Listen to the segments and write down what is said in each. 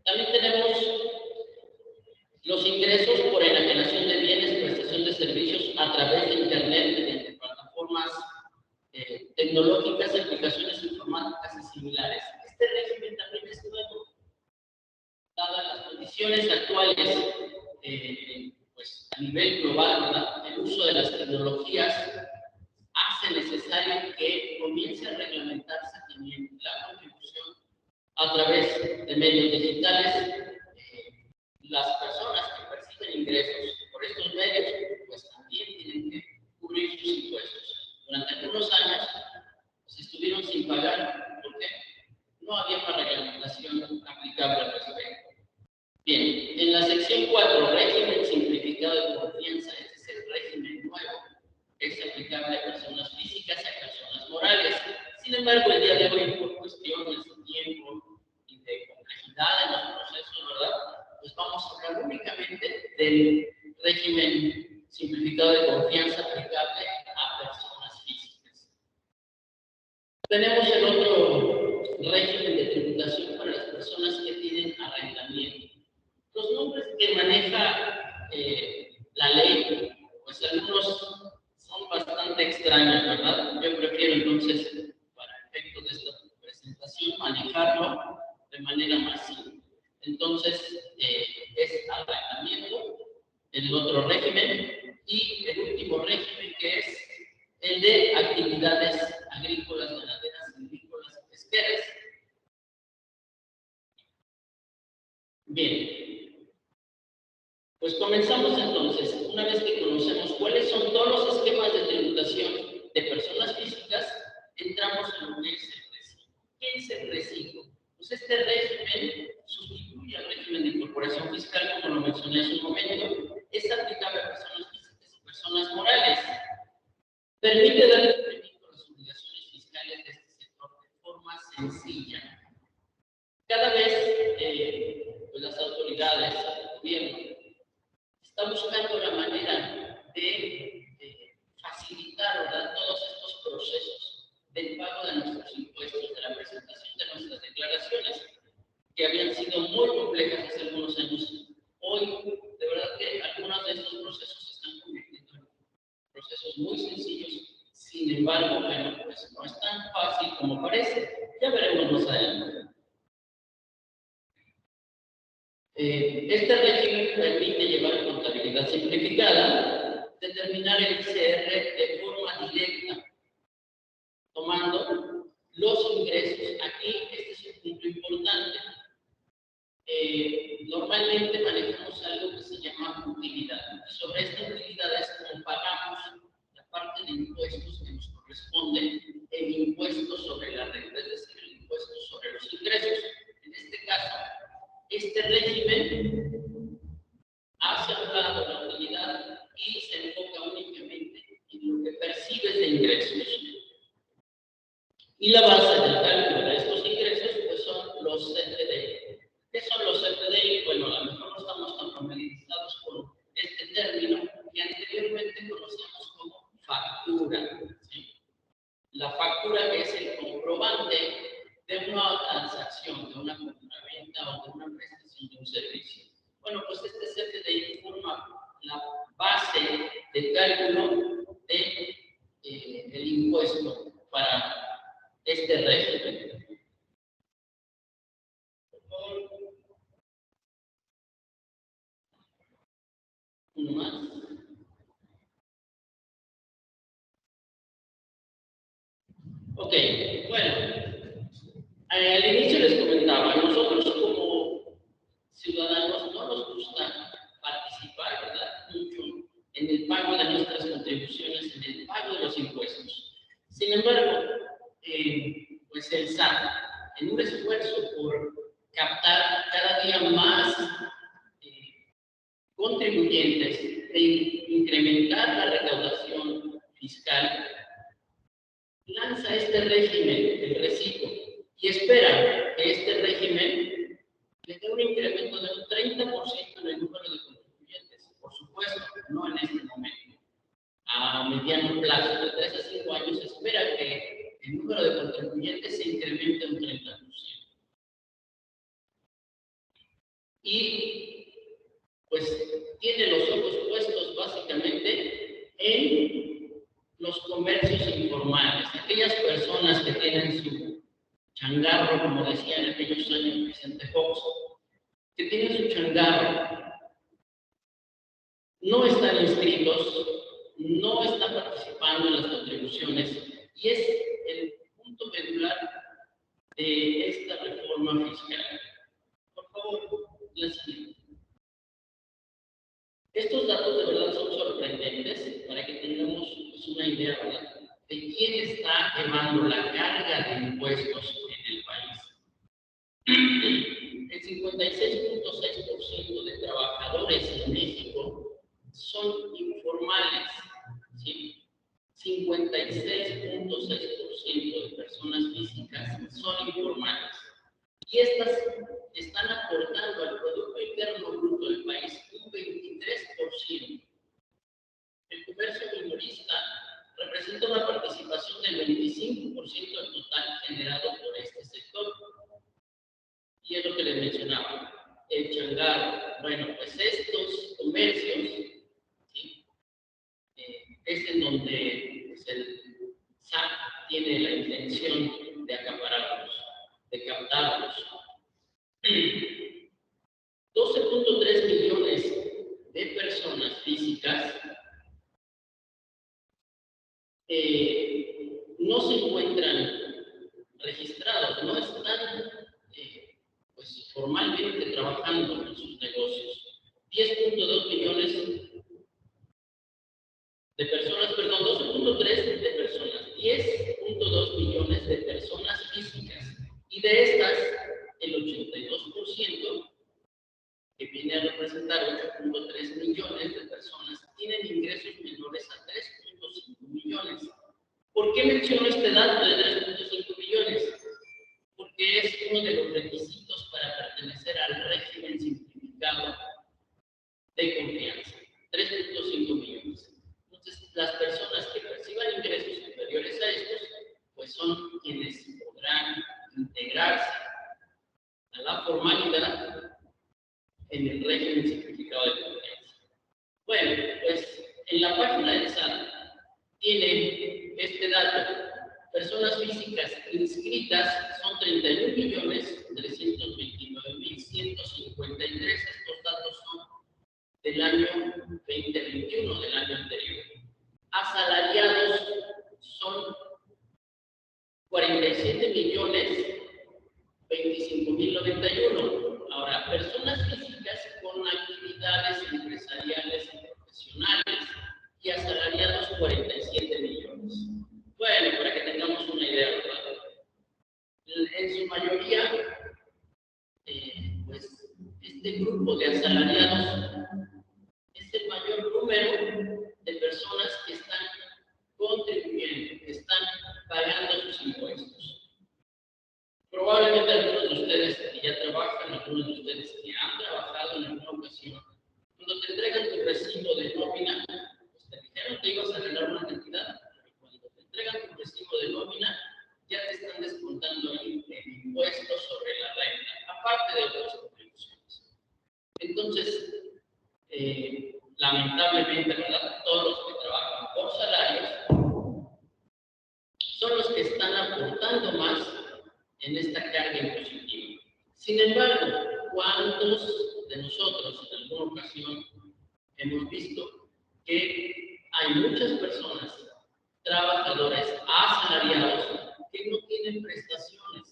También tenemos los ingresos por enajenación de bienes, prestación de servicios a través de Internet, mediante plataformas tecnológicas, aplicaciones informáticas y similares. Este régimen también es nuevo, dadas las condiciones actuales, pues a nivel global, ¿verdad? El uso de las tecnologías hace necesario que comience a reglamentarse también la contribución a través de medios digitales. Las personas que perciben ingresos por estos medios, pues también tienen que cubrir sus impuestos. Durante algunos años, pues, estuvieron sin pagar, porque no había una reglamentación aplicable al respecto. Bien, en la sección 4, régimen simplificado de confianza, este es el régimen nuevo, es aplicable a personas físicas y a personas morales. Sin embargo, el día de hoy, por cuestiones de tiempo y de complejidad en los procesos, ¿verdad? Pues vamos a hablar únicamente del régimen simplificado de confianza aplicable a personas físicas. Tenemos el otro régimen de tributación para las personas que tienen arrendamiento. Los nombres que maneja la ley, pues algunos son bastante extraños, ¿verdad? Yo prefiero entonces, para efectos de esta presentación, manejarlo de manera más simple. Entonces, es arrendamiento, el otro régimen, y el último régimen, que es el de actividades agrícolas, ganaderas, silvícolas y pesqueras. Bien, pues comenzamos entonces. Una vez que conocemos cuáles son todos los esquemas de tributación de personas físicas, entramos en lo que es el reciclo. ¿Qué es el reciclo? Pues este régimen sustituye al régimen de incorporación fiscal, como lo mencioné hace un momento. Es aplicable a personas físicas y personas morales. Permite dar cumplimiento a las obligaciones fiscales de este sector de forma sencilla. Cada vez pues las autoridades, el gobierno, está buscando la manera de facilitar, ¿verdad?, todos estos procesos del pago de nuestros impuestos, de la presentación de nuestras declaraciones, que habían sido muy complejas hace algunos años. Hoy, de verdad que algunos de estos procesos se están convirtiendo en procesos muy sencillos. Sin embargo, bueno, pues no es tan fácil como parece. Ya veremos más adelante. Este régimen permite llevar contabilidad simplificada, determinar el ICR de forma directa, tomando los ingresos. Aquí este es un punto importante. Normalmente manejamos algo que se llama utilidad. Sobre esta utilidad es como pagamos la parte de impuestos que nos corresponde, el impuesto sobre la renta, es decir, el impuesto sobre los ingresos. En este caso, este régimen hace a un lado la utilidad y se enfoca únicamente en lo que percibes de ingresos. Y la base del cálculo de estos ingresos pues son los CFDI. ¿Qué son los CFDI? Bueno, a lo mejor no estamos tan familiarizados con este término que anteriormente conocíamos como factura, ¿sí? La factura, que es el comprobante de una transacción, de una compraventa o de una prestación de un servicio. Bueno, pues este CFDI forma la base de cálculo de, del impuesto para este régimen. Por favor. Uno más. Ok, bueno, al inicio les comentaba, nosotros como ciudadanos no nos gusta participar, ¿verdad?, mucho en el pago de nuestras contribuciones, en el pago de los impuestos. Sin embargo, pues el SAT, en un esfuerzo por captar cada día más contribuyentes e incrementar la recaudación fiscal, lanza este régimen, el reciclo, y espera que este régimen le dé un incremento de un 30% en el número de contribuyentes. Por supuesto, no en este momento. A mediano plazo, de 3 a 5 años, se espera que el número de contribuyentes se incremente un 30%. y pues tiene los ojos puestos básicamente en los comercios informales, aquellas personas que tienen su changarro, como decía en aquellos años Vicente Fox, que tienen su changarro, no están inscritos, no están participando en las contribuciones, y es el punto medular de esta reforma fiscal. Por favor, la siguiente. Estos datos de verdad son sorprendentes para que tengamos pues, una idea, ¿verdad?, de quién está llevando la carga de impuestos en el país. El 56.6% de trabajadores en México son informales, ¿sí? 56.6% de personas físicas son informales. Y estas están aportando al Producto Interno Bruto del país un 23%. El comercio minorista representa una participación del 25% del total generado por este sector. Y es lo que les mencionaba, el changarro. Bueno, pues estos comercios, ¿sí?, es en donde pues, el SAT tiene la intención de acapararlos, de captarlos. 12.3 millones de personas físicas no se encuentran registrados, no están pues, formalmente trabajando en sus negocios. 10.2 millones de personas, perdón, 12.3 de personas, 10.2 millones de personas físicas. Y de estas, el 82%, que viene a representar 8.3 millones de personas, tienen ingresos menores a 3.5 millones. ¿Por qué menciono este dato de 3.5 millones? Porque es uno de los requisitos para pertenecer al régimen simplificado de confianza. 3.5 millones. Entonces, las personas que perciban ingresos superiores a estos, pues son quienes podrán integrarse a la formalidad en el régimen simplificado de confianza. Bueno, pues en la página del SAT tiene este dato. Personas físicas inscritas son 31.329.153. Estos datos son del año 2021, del año anterior. Asalariados son 47.025.091. Ahora, personas físicas con actividades empresariales y profesionales y asalariados 47 millones. Bueno, para que tengamos una idea, ¿verdad? En su mayoría, pues este grupo de asalariados es el mayor número de personas que están contribuyendo, que están pagando sus impuestos. Probablemente algunos de ustedes que ya trabajan, algunos de ustedes que han trabajado en alguna ocasión, cuando te entregan tu recibo de nómina, pues te dijeron que ibas a ganar una cantidad, pero cuando te entregan tu recibo de nómina, ya te están descontando ahí el impuesto sobre la renta, aparte de otras contribuciones. Entonces, lamentablemente, ¿verdad?, todos los que trabajan por salarios son los que están aportando más en esta carga impositiva. Sin embargo, ¿cuántos de nosotros en alguna ocasión hemos visto que hay muchas personas, trabajadores asalariados, que no tienen prestaciones,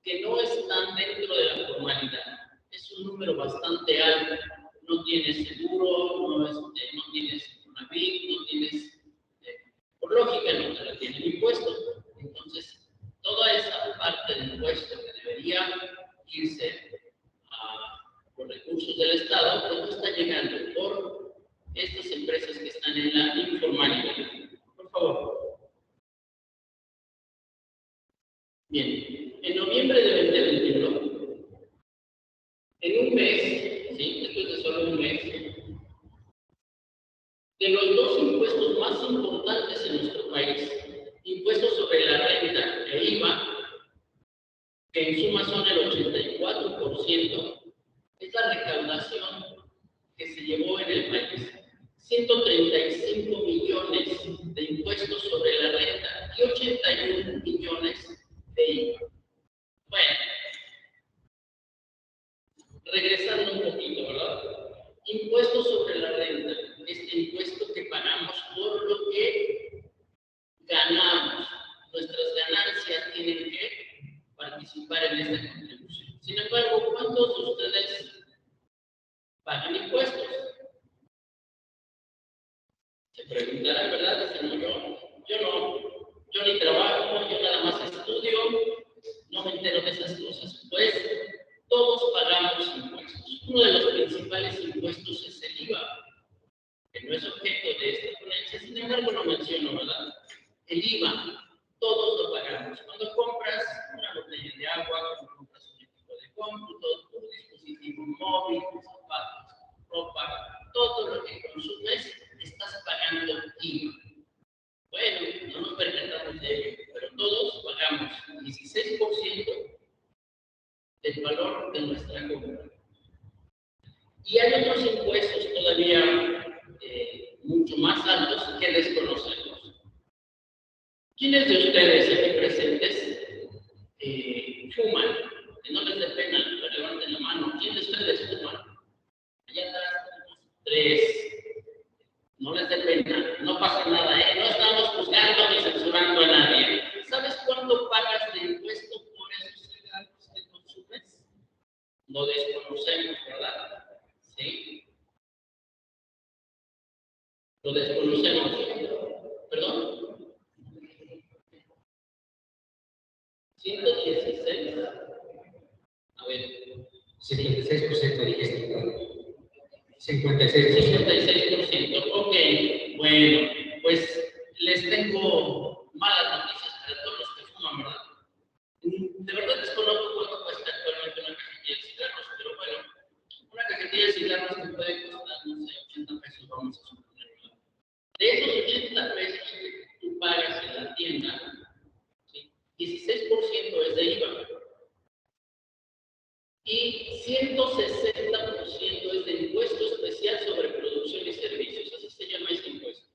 que no están dentro de la formalidad? Es un número bastante alto. No tienes seguro, no tienes Infonavit, no tienes, por lógica, no te la tienen impuesto. Entonces, toda esa parte del impuesto que debería irse a los recursos del Estado, pues no está llegando por estas empresas que están en la informalidad. Por favor. Bien, en noviembre de 2021, en un mes, ¿sí?, esto es de solo un mes, de los dos impuestos más importantes en nuestro país, impuestos sobre la renta e IVA, que en suma son el 84%, es es la recaudación que se llevó en el país. 135 millones de impuestos sobre la renta y 81 millones de IVA. Bueno, regresando un poquito, ¿verdad? Impuestos sobre la renta, este impuesto que pagamos por lo que ganamos. Nuestras ganancias tienen que participar en esta contribución. Sin embargo, ¿cuántos de ustedes pagan impuestos? Se preguntarán, ¿verdad? Dicen, yo no, yo ni trabajo, yo nada más estudio, no me entero de esas cosas. Pues todos pagamos impuestos. Uno de los principales impuestos es el IVA, que no es objeto de esta ponencia, sin embargo lo menciono, ¿verdad? El IVA, todos lo pagamos. Cuando compras una botella de agua, cuando compras un equipo de cómputo, tu dispositivo móvil, tus zapatos, ropa, todo lo que consumes, estás pagando IVA. Bueno, no nos percatamos de ello, pero todos pagamos 16% del valor de nuestra compra. Y hay otros impuestos todavía mucho más altos que desconocemos. ¿Quiénes de ustedes aquí presentes fuman? Que no les dé pena, levanten la mano. ¿Quiénes de ustedes fuman? Allá atrás tenemos 3. No les dé pena, no pasa nada, no estamos juzgando ni censurando a nadie. ¿Sabes cuánto pagas de impuesto por esos cigarros que consumes? Lo desconocemos, ¿verdad? ¿Sí? Lo desconocemos. ¿Perdón? 116. A ver. 56% dijiste, ¿no? 56%. 56%. Ok, bueno, pues les tengo malas noticias para todos los que fuman, ¿verdad? De verdad desconozco cuánto cuesta actualmente una cajetilla de cigarros, pero bueno, una cajetilla de cigarros que puede costar, no sé, 80 pesos, vamos a suponer. De esos 80 pesos que tú pagas en la tienda, ¿sí? 16% es de IVA. Y 160% es de impuesto especial sobre producción y servicios. Así se llama este impuesto.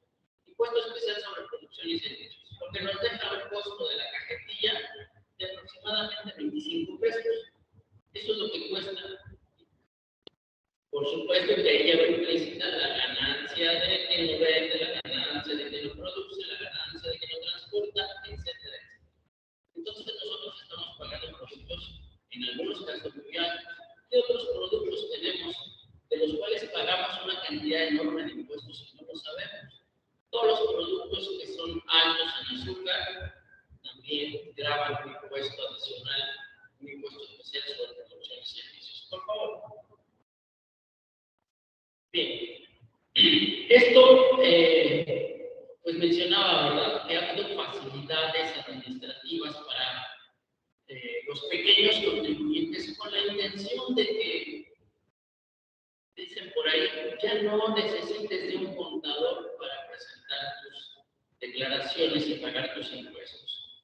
Impuesto especial sobre producción y servicios. Porque nos deja un costo de la cajetilla de aproximadamente 25 pesos. Eso es lo que cuesta. Por supuesto que ahí lleva implícita la ganancia de quien lo vende, la ganancia de quien lo produce, la ganancia de quien lo transporta, etcétera. Entonces nosotros estamos pagando productos, en algunos casos muy altos. ¿Qué otros productos tenemos de los cuales pagamos una cantidad enorme de impuestos y no lo sabemos? Todos los productos que son altos en azúcar también graban un impuesto adicional, un impuesto especial sobre producción y servicios. Por favor. Bien. Esto, pues mencionaba, ¿verdad?, que ha habido facilidades administrativas para los pequeños contribuyentes con la intención de que, dicen por ahí, ya no necesites de un contador para presentar tus declaraciones y pagar tus impuestos.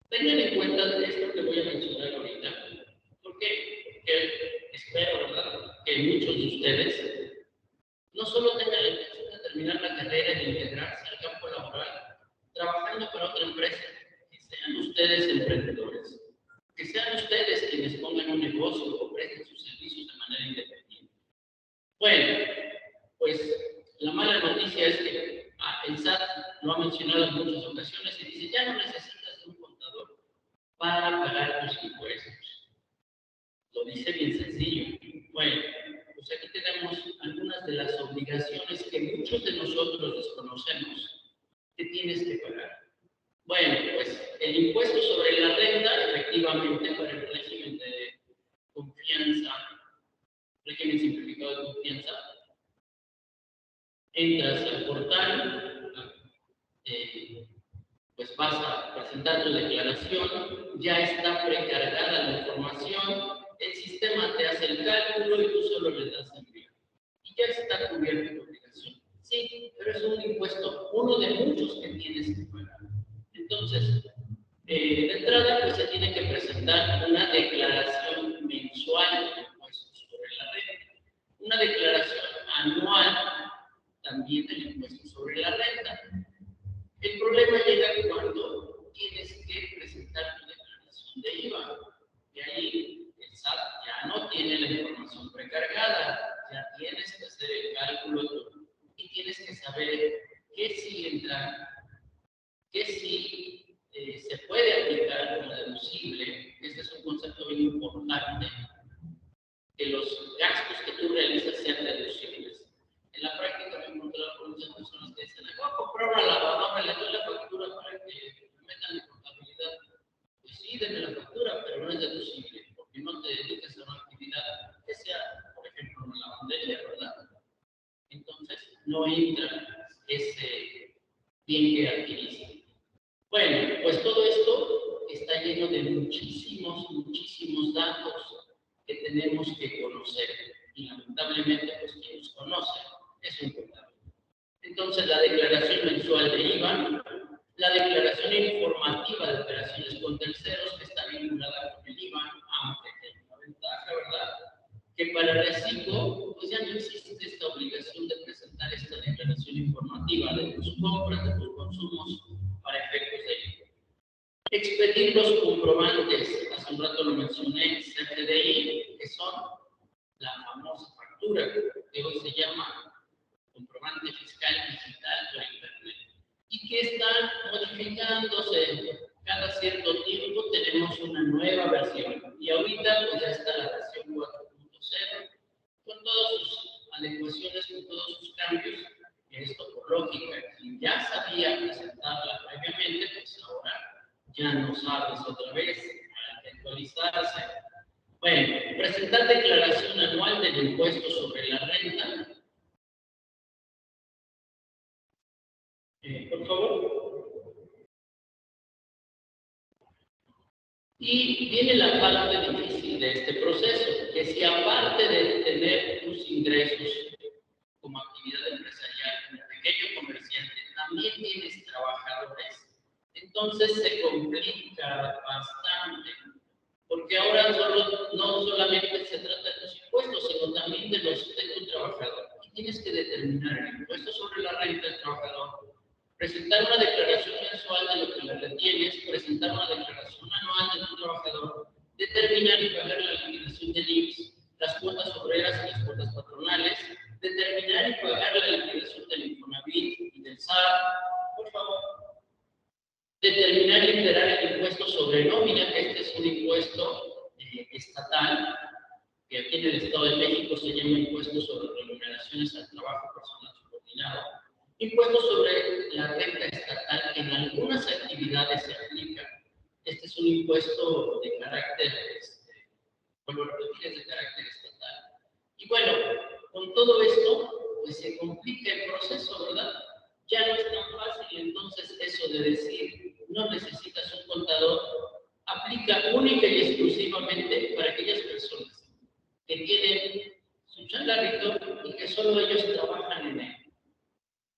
Tengan en cuenta esto que voy a mencionar ahorita, porque espero, ¿verdad?, que muchos de ustedes no solo tengan la intención de terminar la carrera y de integrarse al campo laboral, trabajando para otra empresa, que sean ustedes emprendedores, que sean ustedes quienes pongan un negocio o presten sus servicios de manera independiente. Bueno, pues la mala noticia es que el SAT lo ha mencionado en muchas ocasiones y dice, ya no necesitas de un contador para pagar tus impuestos. Lo dice bien sencillo. Bueno, pues aquí tenemos algunas de las obligaciones que muchos de nosotros desconocemos que tienes que pagar. Bueno, pues el impuesto sobre la renta, efectivamente, para el régimen de confianza, régimen simplificado de confianza, entras al portal, pues vas a presentar tu declaración, ya está precargada la información, el sistema te hace el cálculo y tú solo le das a enviar. Y ya está cubierta tu obligación. Sí, pero es un impuesto, uno de muchos que tienes que pagar. Entonces, de entrada, pues se tiene que presentar una declaración mensual de impuestos. una declaración anual también del impuesto sobre la renta. El problema llega cuando tienes que presentar tu declaración de IVA. Y ahí el SAT ya no tiene la información precargada, ya tienes que hacer el cálculo tú y tienes que saber qué sí entra, qué sí se puede aplicar como deducible. Este es un concepto bien importante, que los gastos que tú realizas sean deducibles. En la práctica me he encontrado con muchas personas que dicen, voy a comprar una lavadora, le doy la factura para que me metan mi contabilidad. Pues sí, denme la factura, pero no es deducible, porque no te dedicas a una actividad que sea, por ejemplo, una lavandería, ¿verdad? Entonces, no entra ese bien que adquiriste. Bueno, pues todo esto está lleno de muchísimos datos que tenemos que conocer. Y lamentablemente, pues quien los conoce es un contador. Entonces, la declaración mensual de IVA, la declaración informativa de operaciones con terceros, que está vinculada con el IVA, aunque tiene una ventaja, ¿verdad? Que para el reciclo, pues ya no existe esta obligación de presentar esta declaración informativa de tus compras, de tus consumos, para efectos de IVA. Expedir los comprobantes, hace un rato lo mencioné, CFDI, que son la famosa factura, que hoy se llama comprobante fiscal digital por Internet, y que está modificándose. Cada cierto tiempo tenemos una nueva versión, y ahorita pues ya está la versión 4.0, con todas sus adecuaciones, con todos sus cambios. Y esto por lógica, quien ya sabía presentarla previamente, pues ahora ya no sabes otra vez, hay que actualizarse. Bueno, presentar declaración anual del impuesto sobre la renta. Por favor. Y viene la parte difícil de este proceso, que si aparte de tener tus ingresos como actividad empresarial, como pequeño comerciante, también tienes trabajadores, entonces se complica bastante, porque ahora no solamente se trata de tus impuestos, sino también de los de tu trabajador. Y tienes que determinar el impuesto sobre la renta del trabajador, presentar una declaración mensual de lo que le retienes, presentar una declaración anual de tu trabajador, determinar y pagar la liquidación del IMSS, las cuotas obreras y las cuotas patronales, determinar y pagar la liquidación del Infonavit y del SAT, por favor. Determinar y liberar el impuesto sobre nómina, que este es un impuesto estatal, que aquí en el Estado de México se llama impuesto sobre remuneraciones al trabajo personal subordinado. Impuesto sobre la renta estatal, que en algunas actividades se aplica. Este es un impuesto de carácter, bueno, es de carácter estatal. Y bueno, con todo esto, pues se complica el proceso, ¿verdad? Ya no es tan fácil, entonces, eso de decir, no necesitas un contador, aplica única y exclusivamente para aquellas personas que tienen su changarrito y que solo ellos trabajan en él,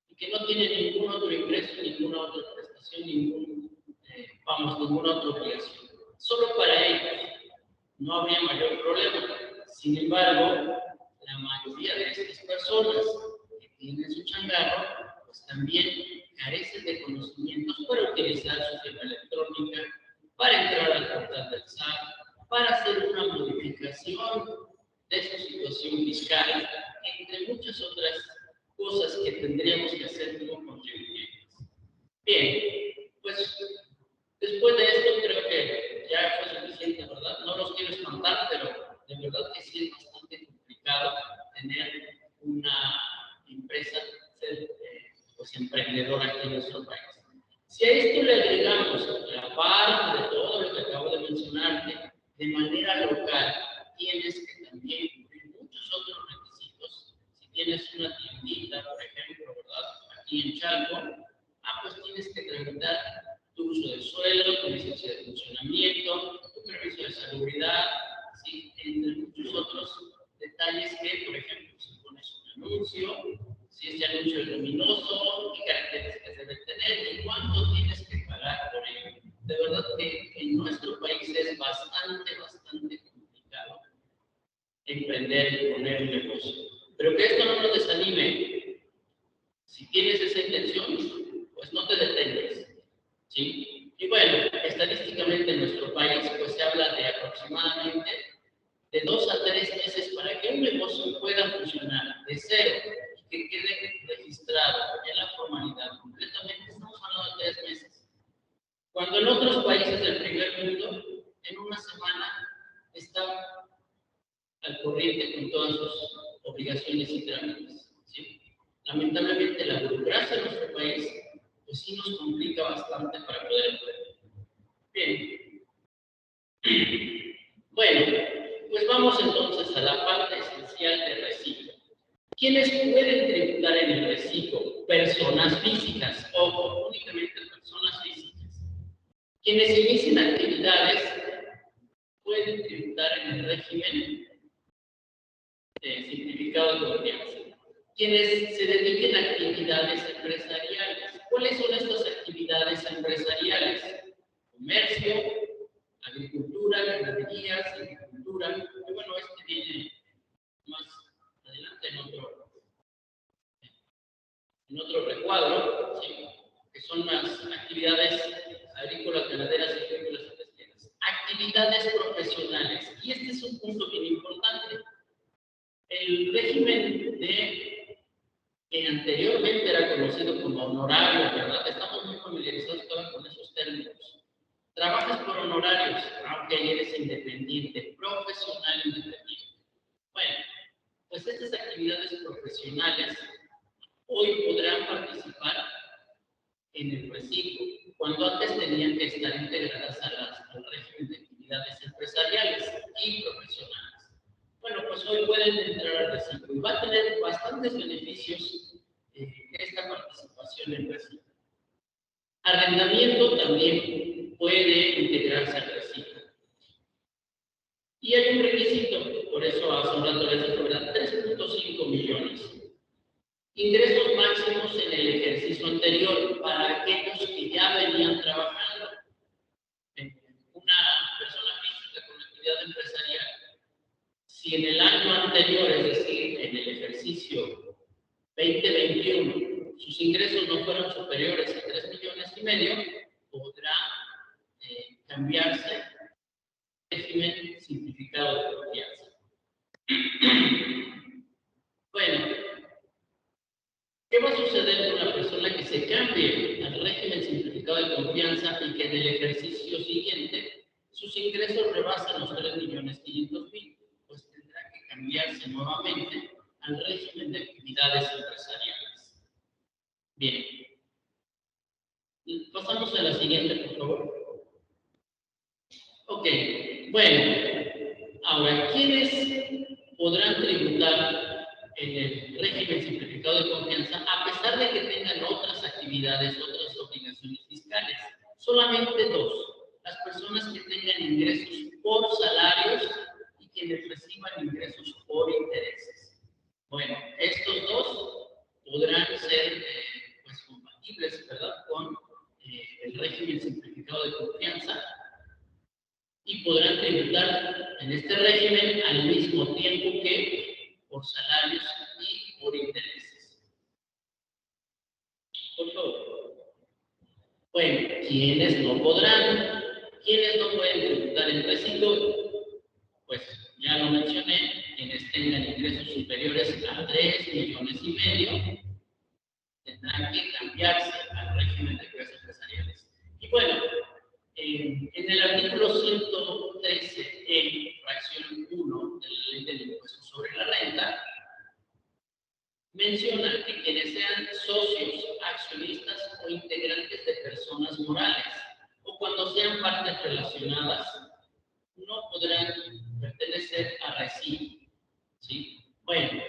y que no tienen ningún otro ingreso, ninguna otra prestación, ninguna otra obligación. Solo para ellos no habría mayor problema. Sin embargo, la mayoría de estas personas que tienen su changarro, pues también carecen de conocimientos para utilizar su firma electrónica, para entrar al portal del SAT, para hacer una modificación de su situación fiscal, entre muchas otras cosas que tendríamos que hacer como contribuyentes. Bien, pues después de esto creo que ya fue suficiente, ¿verdad? No los quiero espantar, pero de verdad que sí es bastante complicado tener una empresa, ser pues emprendedora aquí en nuestro país. Si a esto le agregamos la parte de todo lo que acabo de mencionarte, de manera local, tienes que también cumplir muchos otros requisitos. Si tienes una tiendita, por ejemplo, ¿verdad? Aquí en Chalco, pues tienes que tramitar tu uso de suelo, tu licencia de funcionamiento, tu permiso de salubridad, ¿sí? Entre muchos otros detalles que, por ejemplo, si pones un anuncio, si ese anuncio es luminoso, qué características debe tener y cuánto tienes que pagar por ello. De verdad que en nuestro país es bastante complicado emprender y poner un negocio. Pero que esto no nos desanime. Si tienes esa intención, pues no te detengas, ¿sí? Y bueno, estadísticamente en nuestro país, pues se habla de aproximadamente de 2 a 3 meses para que un negocio pueda funcionar de cero y que quede registrado en la formalidad completamente. Estamos hablando de 3 meses. Cuando en otros países del primer mundo, en una semana están al corriente con todas sus obligaciones y trámites, ¿sí? Lamentablemente la burocracia en nuestro país, pues sí nos complica bastante para poder hacerlo. Bien. Bueno, pues vamos entonces a la parte esencial del reciclo. ¿Quiénes pueden tributar en el reciclo? Personas físicas, ojo, únicamente personas físicas. Quienes inicien actividades pueden tributar en el régimen simplificado de confianza. Quienes se dediquen a actividades empresariales. ¿Cuáles son estas actividades empresariales? Comercio, agricultura, ganadería, silvicultura. Y bueno, este viene más adelante en otro recuadro, ¿sí? Que son las actividades agrícolas, ganaderas, silvícolas y pesqueras. Actividades profesionales. Y este es un punto bien importante. El régimen que anteriormente era conocido como honorario, ¿verdad? Estamos muy familiarizados ahora con esos términos. Trabajas por honorarios, aunque eres independiente, profesional independiente. Bueno, pues estas actividades profesionales hoy podrán participar en el reciclo, cuando antes tenían que estar integradas al régimen de actividades empresariales y profesionales. Bueno, pues hoy pueden entrar al reciclo y va a tener bastantes beneficios esta participación en el reciclo. Arrendamiento también puede integrarse al reciclo. Y hay un requisito, por eso hace un rato les dije, ¿verdad? 3.5 millones. Ingresos máximos en el ejercicio anterior para aquellos que ya venían trabajando. Una persona física con actividad empresarial, si en el año anterior, es decir, en el ejercicio 2021, sus ingresos no fueron superiores a 3,5 millones, podrá cambiarse al régimen simplificado de confianza. Bueno, ¿qué va a suceder con la persona que se cambie al régimen simplificado de confianza y que en el ejercicio siguiente sus ingresos rebasen los 3,500,000? Pues tendrá que cambiarse nuevamente al régimen de actividades empresariales. Bien. Pasamos a la siguiente, por favor. Ok, bueno, ahora, ¿quiénes podrán tributar en el régimen simplificado de confianza a pesar de que tengan otras actividades, otras obligaciones fiscales? Solamente 2. Las personas que tengan ingresos por salarios y quienes reciban ingresos por intereses. Bueno, estos 2 podrán ser pues, compatibles, ¿verdad?, con el régimen simplificado de confianza y podrán tributar en este régimen al mismo tiempo que por salarios y por intereses. Por favor. Bueno, ¿quiénes no podrán? ¿Quiénes no pueden tributar en reciclo? Pues ya lo mencioné, quienes tengan ingresos superiores a 3,5 millones tendrán que cambiarse al régimen de empresas empresariales. Y bueno, en el artículo 113E, fracción 1 de la Ley del Impuesto sobre la Renta, menciona que quienes sean socios, accionistas o integrantes de personas morales, o cuando sean partes relacionadas, no podrán pertenecer a RECIB, ¿sí? Bueno,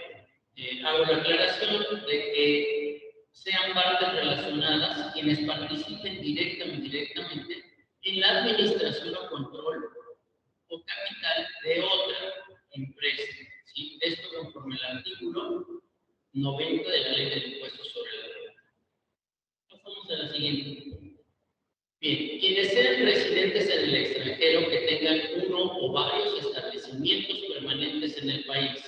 hago la aclaración de que sean partes relacionadas quienes participen directa o indirectamente en la administración o control o capital de otra empresa, ¿sí? Esto conforme al artículo 90 de la Ley del Impuesto sobre la Renta. Pasamos a la siguiente. Bien, quienes sean residentes en el extranjero que tengan uno o varios establecimientos permanentes en el país.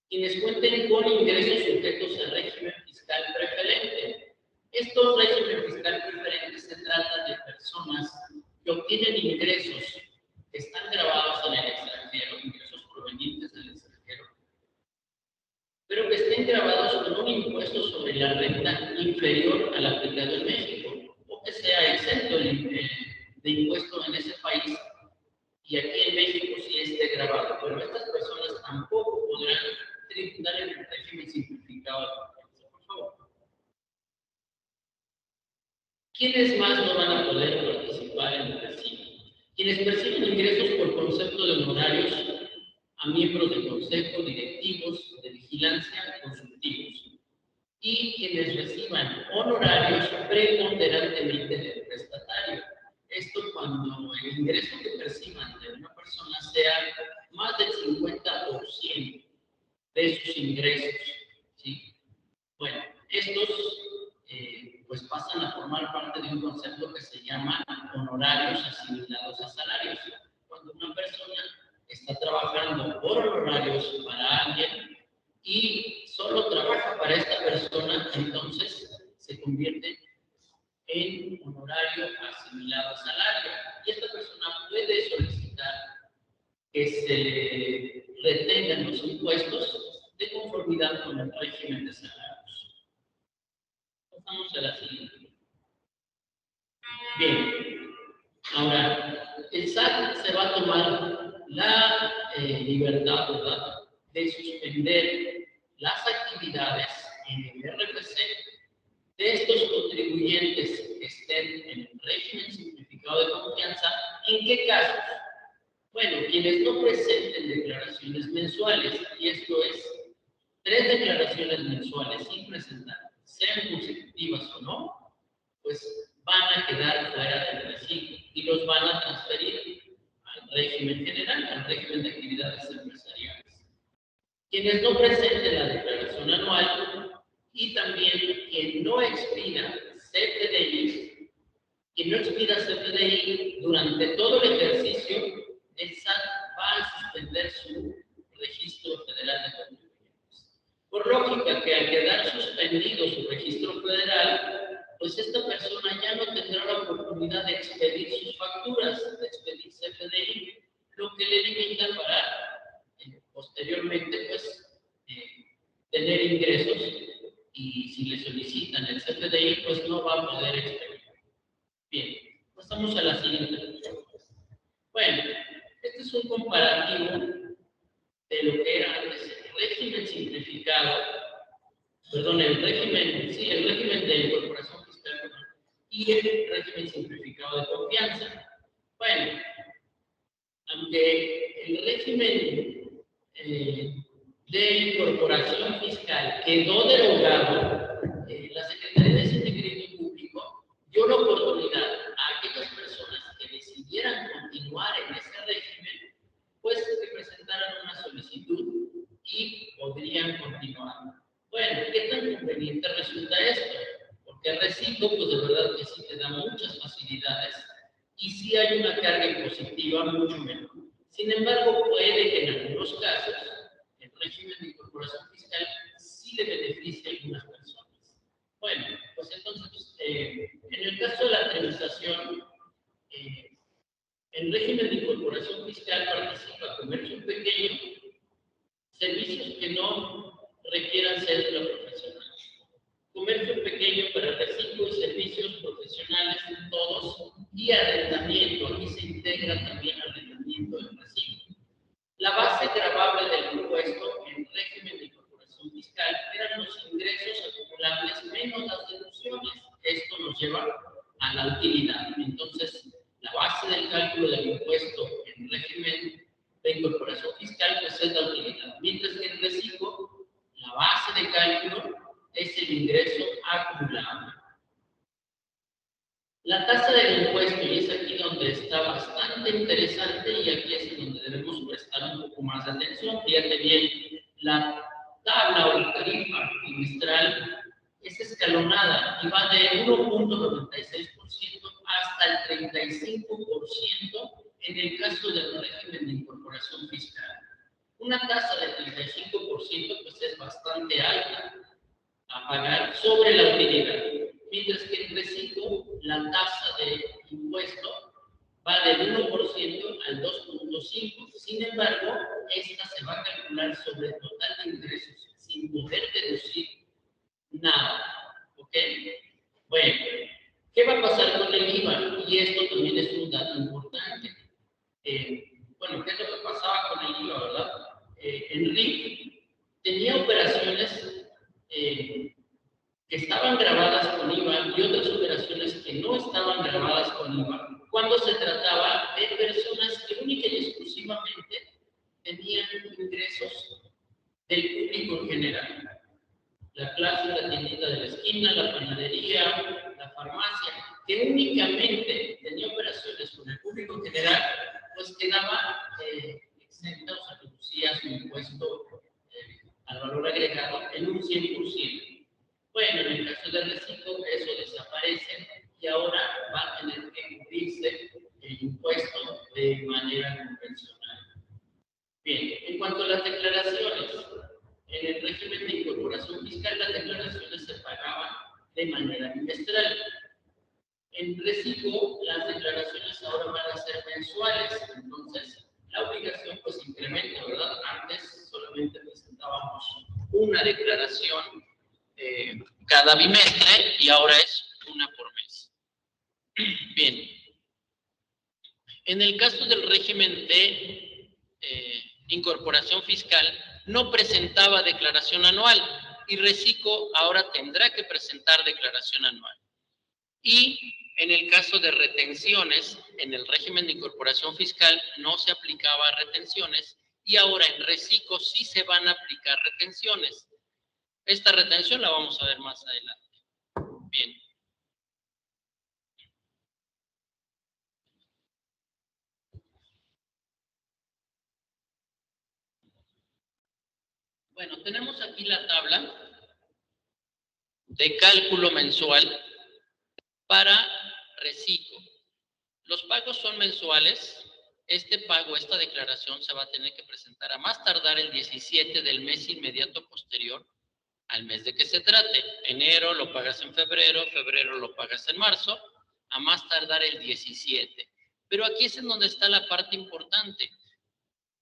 quienes cuenten con ingresos sujetos al régimen fiscal preferente. Estos régimen fiscal preferente se trata de personas que obtienen ingresos que están grabados en el extranjero, ingresos provenientes del extranjero, pero que estén grabados con un impuesto sobre la renta inferior al aplicado en México, o que sea exento de impuesto en ese país, y aquí en México sí esté grabado. Pero estas personas tampoco podrán tributar en el régimen simplificado de confianza. Por favor. ¿Quiénes más no van a poder participar en el régimen? Quienes perciben ingresos por concepto de honorarios a miembros de consejo, directivos, de vigilancia, consultivos, y quienes reciban honorarios preponderantemente del prestatario. Esto cuando el ingreso que perciban de una persona sea más del 50% de sus ingresos, ¿sí? Bueno, estos pues pasan a formar parte de un concepto que se llama honorarios asimilados a salarios. Cuando una persona está trabajando por honorarios para alguien y solo trabaja para esta persona, entonces se convierte en honorario asimilado a salario. Y esta persona puede solicitar que se le retengan los impuestos de conformidad con el régimen de salarios. Pasamos a la siguiente. Bien, ahora, el SAT se va a tomar la libertad, ¿verdad?, de suspender las actividades en el RFC de estos contribuyentes que estén en el régimen simplificado de confianza. ¿En qué casos? Bueno, quienes no presenten declaraciones mensuales, y esto es 3 declaraciones mensuales sin presentar, sean consecutivas o no, pues van a quedar fuera del reciclo y los van a transferir al régimen general, al régimen de actividades empresariales. Quienes no presenten la declaración anual y también quien no expida CFDI, durante todo el ejercicio, el SAT va a suspender su registro federal de contribuyentes. Por lógica que al quedar suspendido su registro federal, pues esta persona ya no tendrá la oportunidad de expedir sus facturas, de expedir CFDI, lo que le limita para posteriormente pues tener ingresos, y si le solicitan el CFDI pues no va a poder expedir. Bien, pasamos a la siguiente. Bueno, este es un comparativo de lo que era antes el régimen simplificado, perdón, el régimen de incorporación fiscal y el régimen simplificado de confianza. Bueno, aunque el régimen de incorporación fiscal quedó derogado, la Secretaría de Hacienda y Crédito Público dio la oportunidad a aquellas personas que decidieran continuar en ese régimen, pues que presentaran una solicitud y podrían continuar. Bueno, ¿qué tan conveniente resulta esto? Porque el reciclo, pues de verdad que sí te da muchas facilidades y sí hay una carga impositiva mucho menor. Sin embargo, puede que en algunos casos el régimen de incorporación fiscal sí le beneficie a algunas personas. Bueno, pues entonces, en el caso de la tributación, el régimen de incorporación fiscal participa comercio pequeño, servicios que no requieran cédula profesional. Comercio pequeño para reciclo y servicios profesionales todos, y arrendamiento. Aquí se integra también arrendamiento del reciclo. La base gravable del impuesto en régimen de incorporación fiscal eran los ingresos acumulables menos las deducciones. Esto nos lleva a la utilidad. Entonces, la base del cálculo del impuesto en régimen de incorporación fiscal pues es la utilidad, mientras que en reciclo la base de cálculo es el ingreso acumulable. La tasa del impuesto, y es aquí donde está bastante interesante, y aquí es donde debemos prestar un poco más de atención. Fíjate bien, la tabla o tarifa trimestral es escalonada y va de 1.96% hasta el 35% en el caso del régimen de incorporación fiscal. Una tasa de 35% pues es bastante alta a pagar sobre la utilidad, mientras que en reciclo la tasa de impuesto va del 1% al 2.5%. Sin embargo, esta se va a calcular sobre el total de ingresos sin poder deducir nada. ¿Ok? Bueno, ¿qué va a pasar con el IVA? Y esto también es un dato importante. Bueno, ¿qué es lo que pasaba con el IVA, verdad? Enrique tenía operaciones que estaban grabadas con IVA y otras operaciones que no estaban grabadas con IVA cuando se trataba de personas que única y exclusivamente tenían ingresos del público en general. La clase, la tiendita de la esquina, la panadería, la farmacia, que únicamente tenía operaciones con el público en general, pues quedaba exenta o se reducía su impuesto al valor agregado en un 100%. Bueno, en el caso del reciclo, eso desaparece y ahora va a tener que cubrirse el impuesto de manera convencional. Bien, en cuanto a las declaraciones, en el régimen de incorporación fiscal, las declaraciones se pagaban de manera bimestral. En reciclo, las declaraciones ahora van a ser mensuales, entonces la obligación pues incrementa, ¿verdad? Antes solamente presentábamos una declaración cada bimestre y ahora es una por mes. Bien, en el caso del régimen de incorporación fiscal, no presentaba declaración anual y Recico ahora tendrá que presentar declaración anual. Y en el caso de retenciones, en el régimen de incorporación fiscal no se aplicaba retenciones y ahora en Recico sí se van a aplicar retenciones. Esta retención la vamos a ver más adelante. Bien. Bueno, tenemos aquí la tabla de cálculo mensual para Recico. Los pagos son mensuales. Este pago, esta declaración se va a tener que presentar a más tardar el 17 del mes inmediato posterior al mes de que se trate. Enero lo pagas en febrero, febrero lo pagas en marzo, a más tardar el 17. Pero aquí es en donde está la parte importante,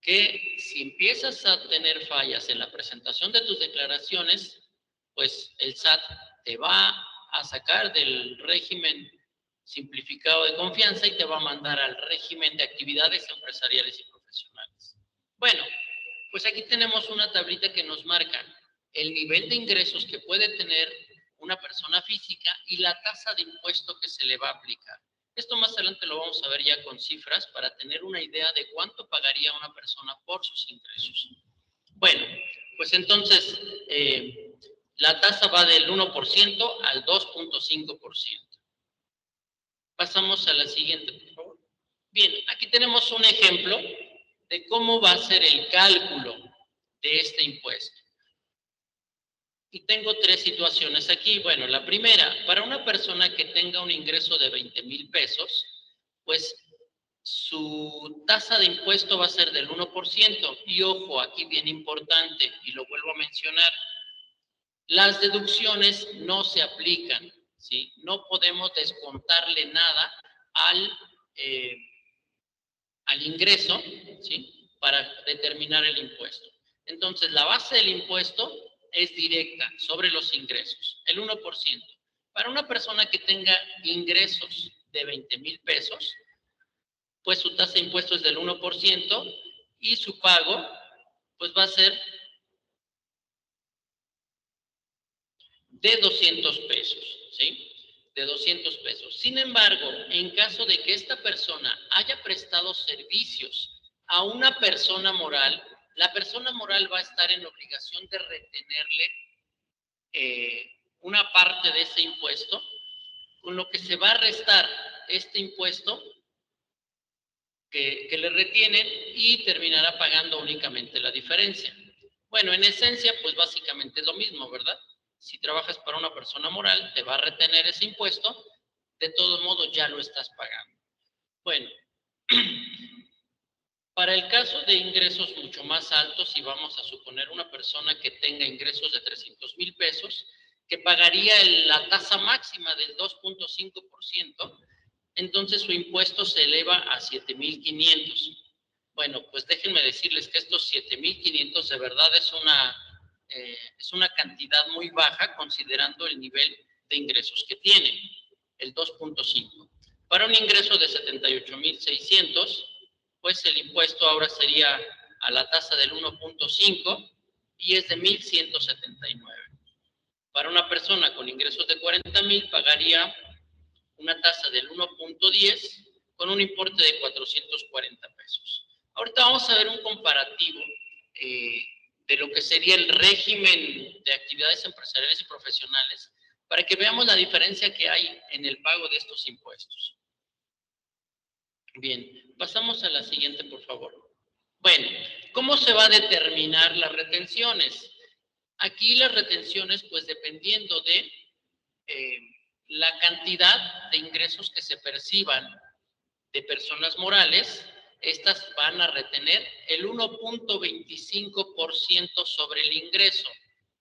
que si empiezas a tener fallas en la presentación de tus declaraciones, pues el SAT te va a sacar del régimen simplificado de confianza y te va a mandar al régimen de actividades empresariales y profesionales. Bueno, pues aquí tenemos una tablita que nos marca el nivel de ingresos que puede tener una persona física y la tasa de impuesto que se le va a aplicar. Esto más adelante lo vamos a ver ya con cifras para tener una idea de cuánto pagaría una persona por sus ingresos. Bueno, pues entonces la tasa va del 1% al 2.5%. Pasamos a la siguiente, por favor. Bien, aquí tenemos un ejemplo de cómo va a ser el cálculo de este impuesto. Y tengo tres situaciones aquí. Bueno, la primera, para una persona que tenga un ingreso de 20,000 pesos, pues su tasa de impuesto va a ser del 1%. Y ojo, aquí bien importante, y lo vuelvo a mencionar, las deducciones no se aplican, ¿sí? No podemos descontarle nada al ingreso, ¿sí? Para determinar el impuesto. Entonces, la base del impuesto es directa sobre los ingresos, el 1%. Para una persona que tenga ingresos de 20,000 pesos, pues su tasa de impuesto es del 1% y su pago, pues va a ser de 200 pesos, ¿sí? De 200 pesos. Sin embargo, en caso de que esta persona haya prestado servicios a una persona moral, la persona moral va a estar en obligación de retenerle una parte de ese impuesto, con lo que se va a restar este impuesto que le retienen y terminará pagando únicamente la diferencia. Bueno, en esencia, pues básicamente es lo mismo, ¿verdad? Si trabajas para una persona moral, te va a retener ese impuesto, de todos modos ya lo estás pagando. Bueno, Para el caso de ingresos mucho más altos, y vamos a suponer una persona que tenga ingresos de 300,000 pesos, que pagaría la tasa máxima del 2.5%, entonces su impuesto se eleva a 7,500. Bueno, pues déjenme decirles que estos 7,500 de verdad es una cantidad muy baja considerando el nivel de ingresos que tienen, el 2.5. Para un ingreso de 78,600, pues el impuesto ahora sería a la tasa del 1.5 y es de 1,179. Para una persona con ingresos de 40,000 pagaría una tasa del 1.10 con un importe de 440 pesos. Ahorita vamos a ver un comparativo de lo que sería el régimen de actividades empresariales y profesionales para que veamos la diferencia que hay en el pago de estos impuestos. Bien, pasamos a la siguiente, por favor. Bueno, ¿cómo se va a determinar las retenciones? Aquí las retenciones, pues dependiendo de la cantidad de ingresos que se perciban de personas morales, estas van a retener el 1.25% sobre el ingreso.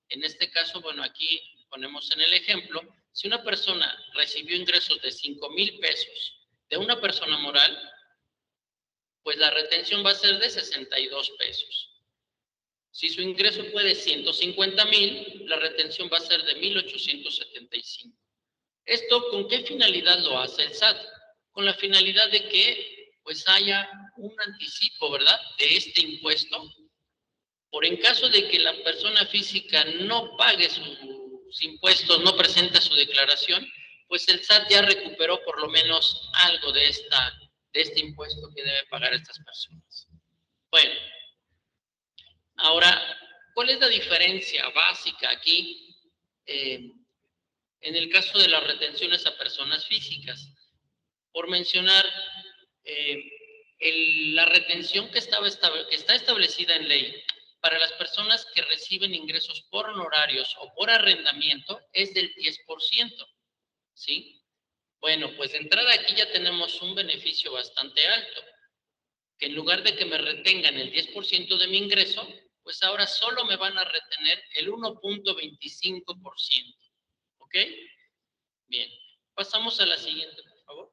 En este caso, bueno, aquí ponemos en el ejemplo, si una persona recibió ingresos de 5,000 pesos de una persona moral, pues la retención va a ser de 62 pesos. Si su ingreso fue de 150,000, la retención va a ser de 1,875. ¿Esto con qué finalidad lo hace el SAT? Con la finalidad de que pues haya un anticipo, ¿verdad?, de este impuesto, por en caso de que la persona física no pague sus impuestos, no presente su declaración, pues el SAT ya recuperó por lo menos algo de este impuesto que debe pagar estas personas. Bueno, ahora, ¿cuál es la diferencia básica aquí en el caso de las retenciones a personas físicas? Por mencionar, la retención que está establecida en ley para las personas que reciben ingresos por honorarios o por arrendamiento es del 10%, ¿sí? Bueno, pues de entrada aquí ya tenemos un beneficio bastante alto, que en lugar de que me retengan el 10% de mi ingreso, pues ahora solo me van a retener el 1.25%, ¿ok? Bien, pasamos a la siguiente, por favor.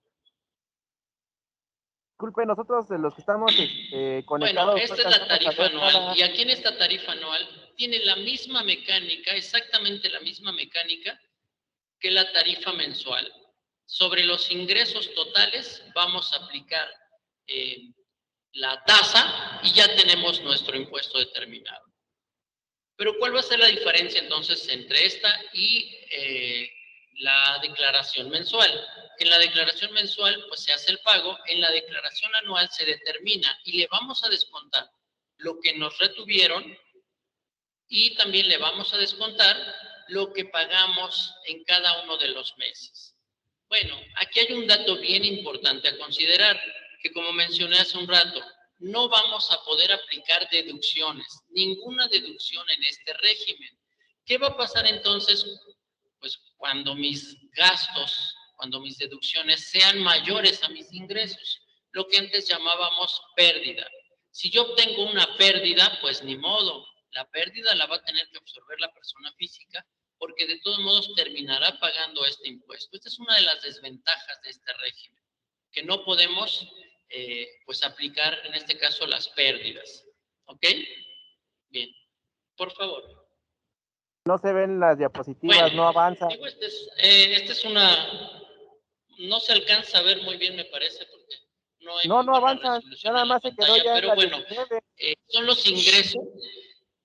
Disculpe, nosotros de los que estamos conectados. Bueno, esta es la tarifa anual y aquí en esta tarifa anual tiene la misma mecánica, exactamente la misma mecánica que la tarifa mensual. Sobre los ingresos totales vamos a aplicar la tasa y ya tenemos nuestro impuesto determinado. Pero ¿cuál va a ser la diferencia entonces entre esta y la declaración mensual? En la declaración mensual pues se hace el pago, en la declaración anual se determina y le vamos a descontar lo que nos retuvieron y también le vamos a descontar lo que pagamos en cada uno de los meses. Bueno, aquí hay un dato bien importante a considerar, que como mencioné hace un rato, no vamos a poder aplicar deducciones, ninguna deducción en este régimen. ¿Qué va a pasar entonces? Pues cuando mis gastos, cuando mis deducciones sean mayores a mis ingresos, lo que antes llamábamos pérdida. Si yo obtengo una pérdida, pues ni modo, la pérdida la va a tener que absorber la persona física, porque de todos modos terminará pagando este impuesto. Esta es una de las desventajas de este régimen, que no podemos pues aplicar en este caso las pérdidas. ¿Ok? Bien, por favor. No se ven las diapositivas, bueno, no avanza. Digo, esta es una, no se alcanza a ver muy bien, me parece, porque no hay no avanza, nada más se quedó ya. Pero bueno, son los ingresos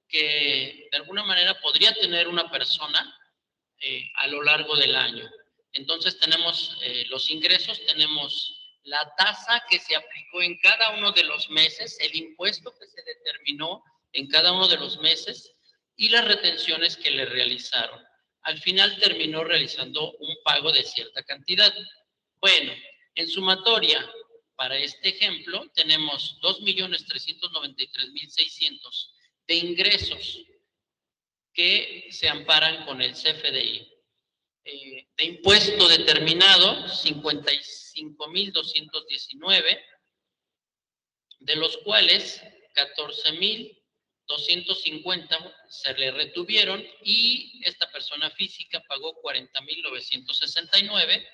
que de alguna manera podría tener una persona a lo largo del año. Entonces tenemos los ingresos, tenemos la tasa que se aplicó en cada uno de los meses, el impuesto que se determinó en cada uno de los meses y las retenciones que le realizaron. Al final terminó realizando un pago de cierta cantidad. Bueno, en sumatoria, para este ejemplo, tenemos 2,393,600 de ingresos que se amparan con el CFDI. De impuesto determinado, 55,219. de los cuales 14,250 se le retuvieron y esta persona física pagó 40,969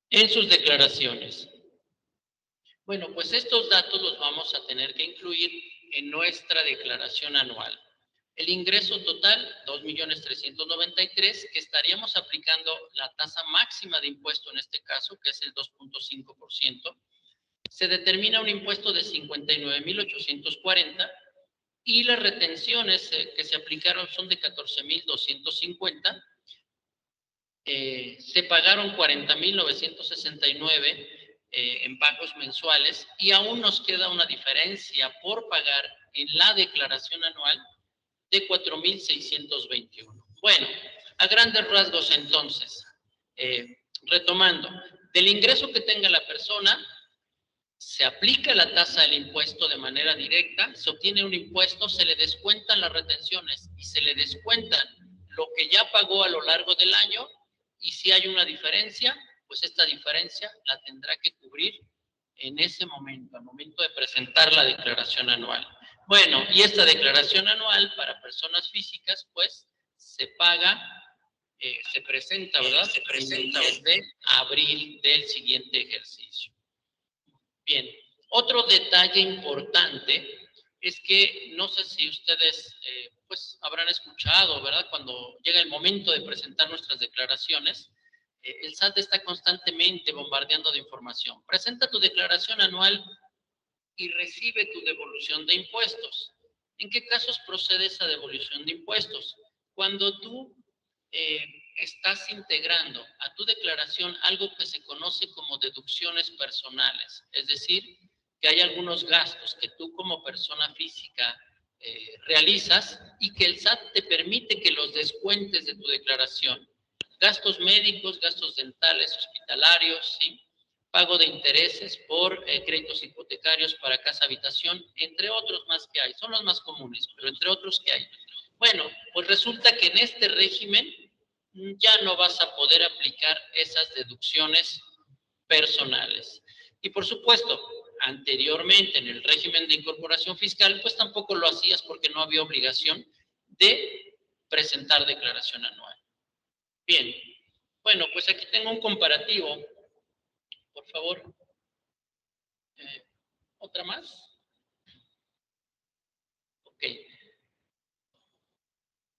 en sus declaraciones. Bueno, pues estos datos los vamos a tener que incluir en nuestra declaración anual. El ingreso total, 2,393,000, que estaríamos aplicando la tasa máxima de impuesto en este caso, que es el 2.5%. Se determina un impuesto de 59,840 y las retenciones que se aplicaron son de 14,250. Se pagaron 40,969 en pagos mensuales y aún nos queda una diferencia por pagar en la declaración anual de 4,621. Bueno, a grandes rasgos entonces, retomando, del ingreso que tenga la persona, se aplica la tasa del impuesto de manera directa, se obtiene un impuesto, se le descuentan las retenciones y se le descuentan lo que ya pagó a lo largo del año, y si hay una diferencia, pues esta diferencia la tendrá que cubrir en ese momento, al momento de presentar la declaración anual. Bueno, y esta declaración anual para personas físicas, pues, se paga, se presenta, ¿verdad? Se presenta desde abril del siguiente ejercicio. Bien, otro detalle importante es que no sé si ustedes pues habrán escuchado, ¿verdad? Cuando llega el momento de presentar nuestras declaraciones, el SAT está constantemente bombardeando de información. Presenta tu declaración anual y recibe tu devolución de impuestos. ¿En qué casos procede esa devolución de impuestos? Cuando tú estás integrando a tu declaración algo que se conoce como deducciones personales, es decir, que hay algunos gastos que tú como persona física realizas y que el SAT te permite que los descuentes de tu declaración. Gastos médicos, gastos dentales, hospitalarios, ¿sí? Pago de intereses por créditos hipotecarios para casa habitación, entre otros más que hay. Son los más comunes, pero entre otros que hay. Bueno, pues resulta que en este régimen ya no vas a poder aplicar esas deducciones personales. Y por supuesto, anteriormente en el régimen de incorporación fiscal, pues tampoco lo hacías porque no había obligación de presentar declaración anual. Bien, bueno, pues aquí tengo un comparativo. Por favor. ¿Otra más? Ok.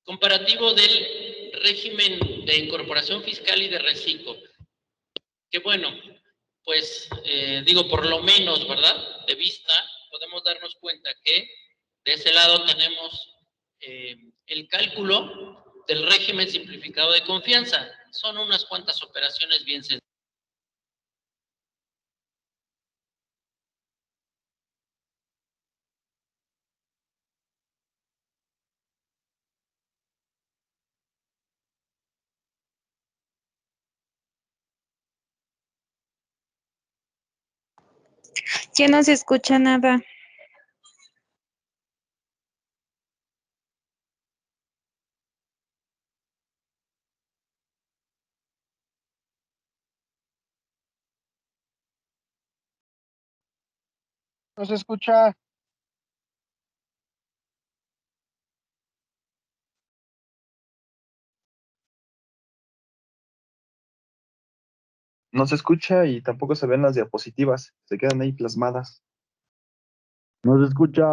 Comparativo del régimen de incorporación fiscal y de reciclo. Que bueno, pues digo, por lo menos, ¿verdad? De vista, podemos darnos cuenta que de ese lado tenemos el cálculo del régimen simplificado de confianza. Son unas cuantas operaciones bien sencillas. Ya no se escucha nada. No se escucha. No se escucha y tampoco se ven las diapositivas. Se quedan ahí plasmadas. No se escucha.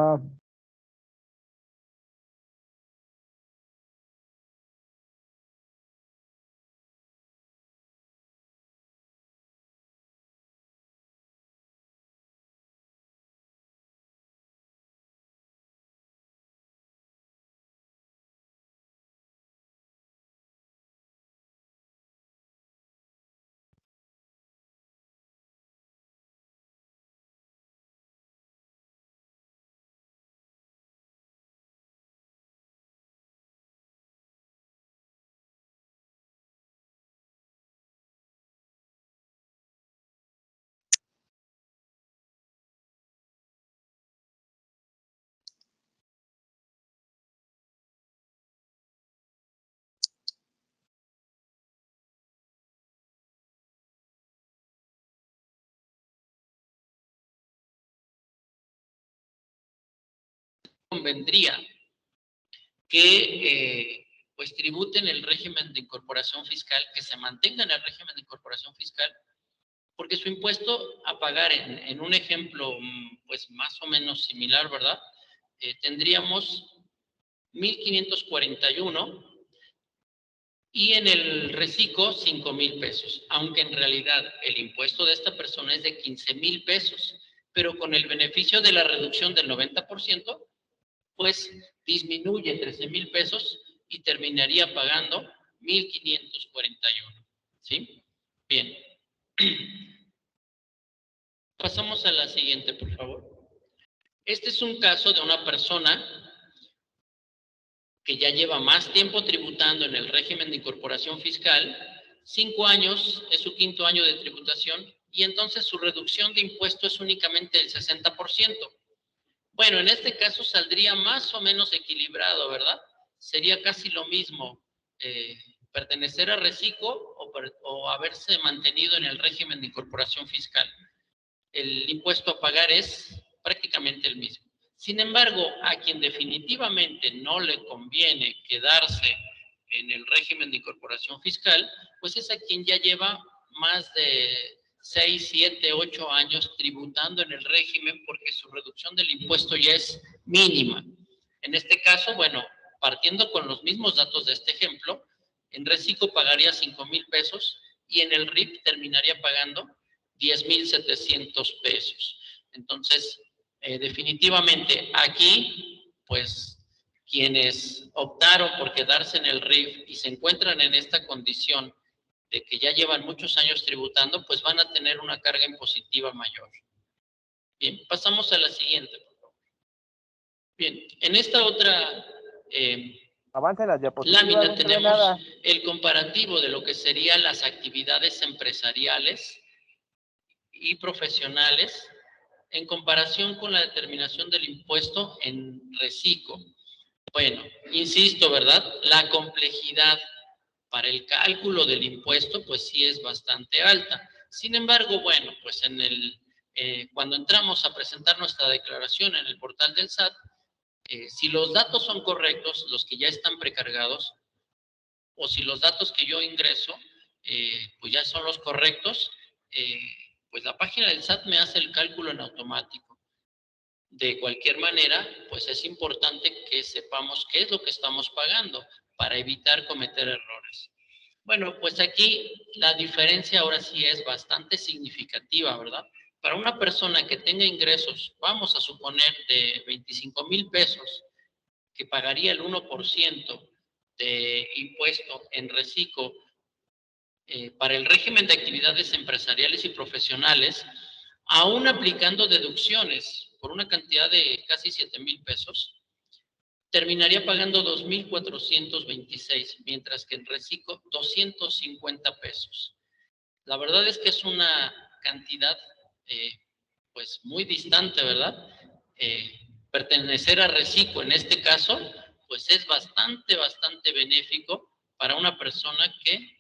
convendría que pues tributen el régimen de incorporación fiscal, que se mantenga en el régimen de incorporación fiscal, porque su impuesto a pagar en un ejemplo pues más o menos similar, ¿verdad? Tendríamos 1,541 y en el reciclo 5,000 pesos, aunque en realidad el impuesto de esta persona es de 15,000 pesos, pero con el beneficio de la reducción del 90%, pues disminuye 13,000 pesos y terminaría pagando 1,541, ¿sí? Bien. Pasamos a la siguiente, por favor. Este es un caso de una persona que ya lleva más tiempo tributando en el régimen de incorporación fiscal, 5 años, es su 5.º año de tributación, y entonces su reducción de impuesto es únicamente el 60%. Bueno, en este caso saldría más o menos equilibrado, ¿verdad? Sería casi lo mismo pertenecer a Reciclo o haberse mantenido en el régimen de incorporación fiscal. El impuesto a pagar es prácticamente el mismo. Sin embargo, a quien definitivamente no le conviene quedarse en el régimen de incorporación fiscal, pues es a quien ya lleva más de 6, 7, 8 años tributando en el régimen porque su reducción del impuesto ya es mínima. En este caso, bueno, partiendo con los mismos datos de este ejemplo, en Reciclo pagaría 5,000 pesos y en el RIP terminaría pagando 10,700 pesos. Entonces, definitivamente aquí, pues, quienes optaron por quedarse en el RIF y se encuentran en esta condición de que ya llevan muchos años tributando, pues van a tener una carga impositiva mayor. Bien, pasamos a la siguiente, por favor. Bien, en esta otra Avanza las diapositivas, lámina tenemos el comparativo de lo que serían las actividades empresariales y profesionales en comparación con la determinación del impuesto en Reciclo. Bueno, insisto, ¿verdad? La complejidad para el cálculo del impuesto, pues sí es bastante alta. Sin embargo, bueno, pues cuando entramos a presentar nuestra declaración en el portal del SAT, si los datos son correctos, los que ya están precargados, o si los datos que yo ingreso, pues ya son los correctos, pues la página del SAT me hace el cálculo en automático. De cualquier manera, pues es importante que sepamos qué es lo que estamos pagando para evitar cometer errores. Bueno, pues aquí la diferencia ahora sí es bastante significativa, ¿verdad? Para una persona que tenga ingresos, vamos a suponer de 25,000 pesos, que pagaría el 1% de impuesto en Reciclo, para el régimen de actividades empresariales y profesionales, aún aplicando deducciones por una cantidad de casi 7,000 pesos, terminaría pagando 2,426, mientras que en Reciclo 250 pesos. La verdad es que es una cantidad pues muy distante, ¿verdad? Pertenecer a Reciclo en este caso, pues es bastante benéfico para una persona que